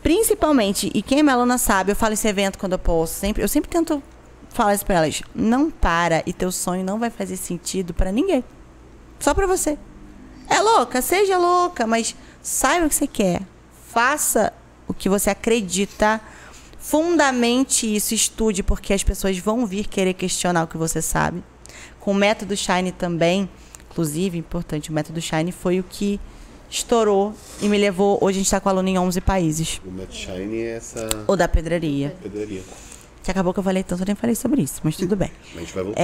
S2: Principalmente, e quem é minha aluna sabe, eu falo esse evento quando eu posso, eu sempre tento falar isso pra elas. Não para e teu sonho não vai fazer sentido pra ninguém. Só pra você. É louca? Seja louca, mas saiba o que você quer. Faça o que você acredita. Fundamente isso, estude, porque as pessoas vão vir querer questionar o que você sabe. Com o método Shine também, inclusive, importante, o método Shine foi o que estourou e me levou... Hoje a gente está com aluno em 11 países.
S1: O Matt Shine é essa...
S2: O da pedraria. Que acabou que eu falei tanto, eu nem falei sobre isso, mas tudo bem.
S1: A gente vai voltar.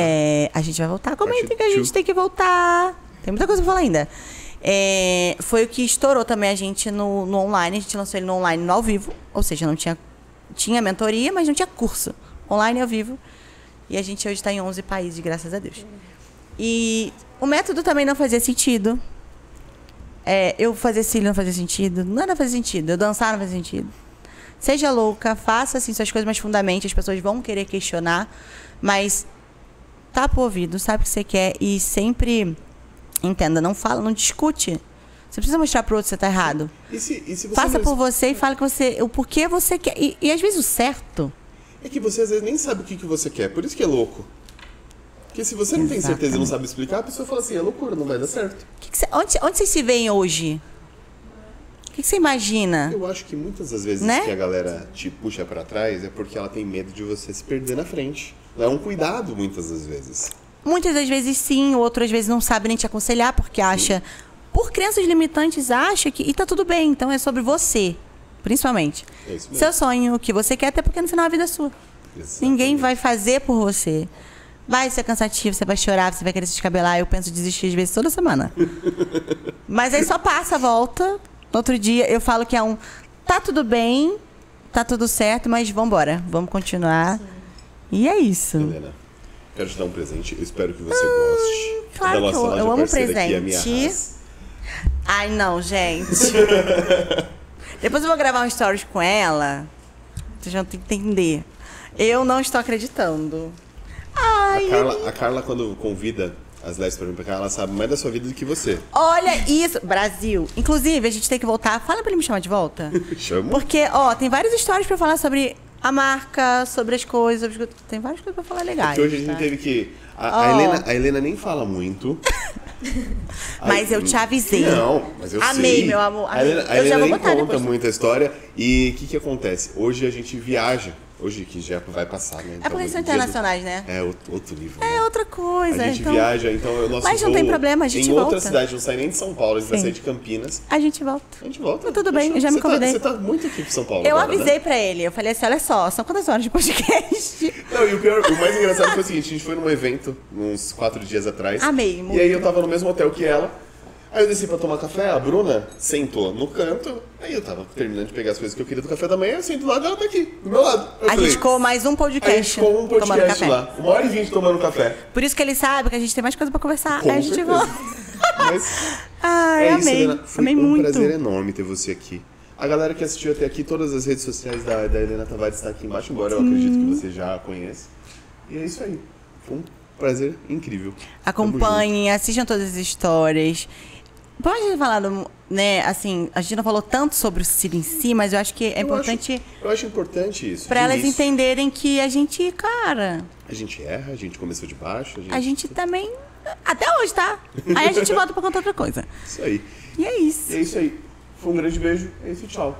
S2: A gente vai voltar. Comentem que a gente tem que voltar. Tem muita coisa pra falar ainda. Foi o que estourou também a gente no online. A gente lançou ele no online, no ao vivo. Ou seja, não tinha mentoria, mas não tinha curso. Online e ao vivo. E a gente hoje está em 11 países, graças a Deus. E o método também não fazia sentido. Eu fazer cílio não fazia sentido, nada fazia sentido, eu dançar não fazia sentido. Seja louca, faça assim suas coisas mais fundamentais, as pessoas vão querer questionar, mas tapa o ouvido, sabe o que você quer e sempre entenda, não fala, não discute. Você precisa mostrar pro outro que você tá errado.
S1: E se você
S2: faça por você e fale o porquê você quer. E às vezes o certo...
S1: É que você às vezes nem sabe o que você quer, por isso que é louco. Porque se você não tem certeza e não sabe explicar, a pessoa fala assim, é loucura, não vai dar certo.
S2: Onde vocês se veem hoje? O que você imagina?
S1: Eu acho que muitas das vezes que a galera te puxa pra trás é porque ela tem medo de você se perder na frente. É um cuidado muitas das vezes.
S2: Muitas das vezes sim, outras vezes não sabe nem te aconselhar, porque acha... Por crenças limitantes, acha que... E tá tudo bem, então é sobre você, principalmente.
S1: É isso mesmo.
S2: Seu sonho, o que você quer, até porque no final a vida é sua. Exatamente. Ninguém vai fazer por você. Vai ser cansativo, você vai chorar, você vai querer se descabelar. Eu penso em desistir às vezes toda semana. Mas aí só passa, volta. No outro dia eu falo que tá tudo bem, tá tudo certo, mas vambora. Vamos continuar. Sim. E é isso.
S1: Helena, quero te dar um presente. Eu espero que você goste.
S2: Claro que eu amo presente. Ai, não, gente. Depois eu vou gravar um stories com ela. Vocês vão ter que entender. Eu não estou acreditando. Ai,
S1: a Carla, quando convida as lésbicas pra vir pra cá, ela sabe mais da sua vida do que você.
S2: Olha isso, Brasil. Inclusive, a gente tem que voltar. Fala pra ele me chamar de volta.
S1: Chama.
S2: Porque, tem várias histórias pra falar sobre a marca, sobre as coisas. Tem várias coisas pra falar legais.
S1: Porque hoje a gente teve que... A Helena nem fala muito.
S2: Mas eu te avisei.
S1: Não, mas eu
S2: Amei,
S1: sei.
S2: meu amor.
S1: A Helena nem conta muita história. E o que acontece? Hoje a gente viaja. Hoje que já vai passar, né?
S2: Então, porque são internacionais, né?
S1: É outro nível.
S2: É outra coisa.
S1: A gente viaja, então o nosso
S2: Mas não tem problema, a gente volta.
S1: Em outra cidade, não sai nem de São Paulo, a gente vai sair de Campinas.
S2: A gente volta.
S1: Mas
S2: tudo bem, eu já me convidei.
S1: Você tá muito aqui pro São Paulo
S2: Eu
S1: agora,
S2: avisei
S1: né?
S2: pra ele, eu falei assim, olha só, são quantas horas de podcast?
S1: Não, e o mais engraçado foi o seguinte, a gente foi num evento, uns 4 dias atrás.
S2: Amei, muito.
S1: E aí eu tava no mesmo hotel que ela. Aí eu desci pra tomar café, a Bruna sentou no canto, aí eu tava terminando de pegar as coisas que eu queria do café da manhã, eu sento do lado dela, tá aqui, do meu lado.
S2: A gente ficou mais um podcast.
S1: A gente ficou um podcast lá, 1h20 tomando café.
S2: Por isso que ele sabe que a gente tem mais coisa pra conversar.
S1: Com
S2: aí a gente volta.
S1: Mas
S2: ai, amei.
S1: Helena,
S2: amei
S1: um
S2: muito.
S1: Prazer enorme ter você aqui. A galera que assistiu até aqui, todas as redes sociais da Helena Tavares estão aqui embaixo, embora eu acredito que você já a conheça. E é isso aí. Foi um prazer incrível.
S2: Acompanhem, assistam todas as histórias. Pode falar, né, assim, a gente não falou tanto sobre o suicídio em si, mas eu acho que é importante...
S1: Eu acho importante isso.
S2: Pra elas entenderem que a gente, cara...
S1: A gente erra, a gente começou de baixo.
S2: A gente também... Até hoje, tá? Aí a gente volta pra contar outra coisa.
S1: Isso aí.
S2: E é isso.
S1: E é isso aí. Foi um grande beijo. É isso, tchau.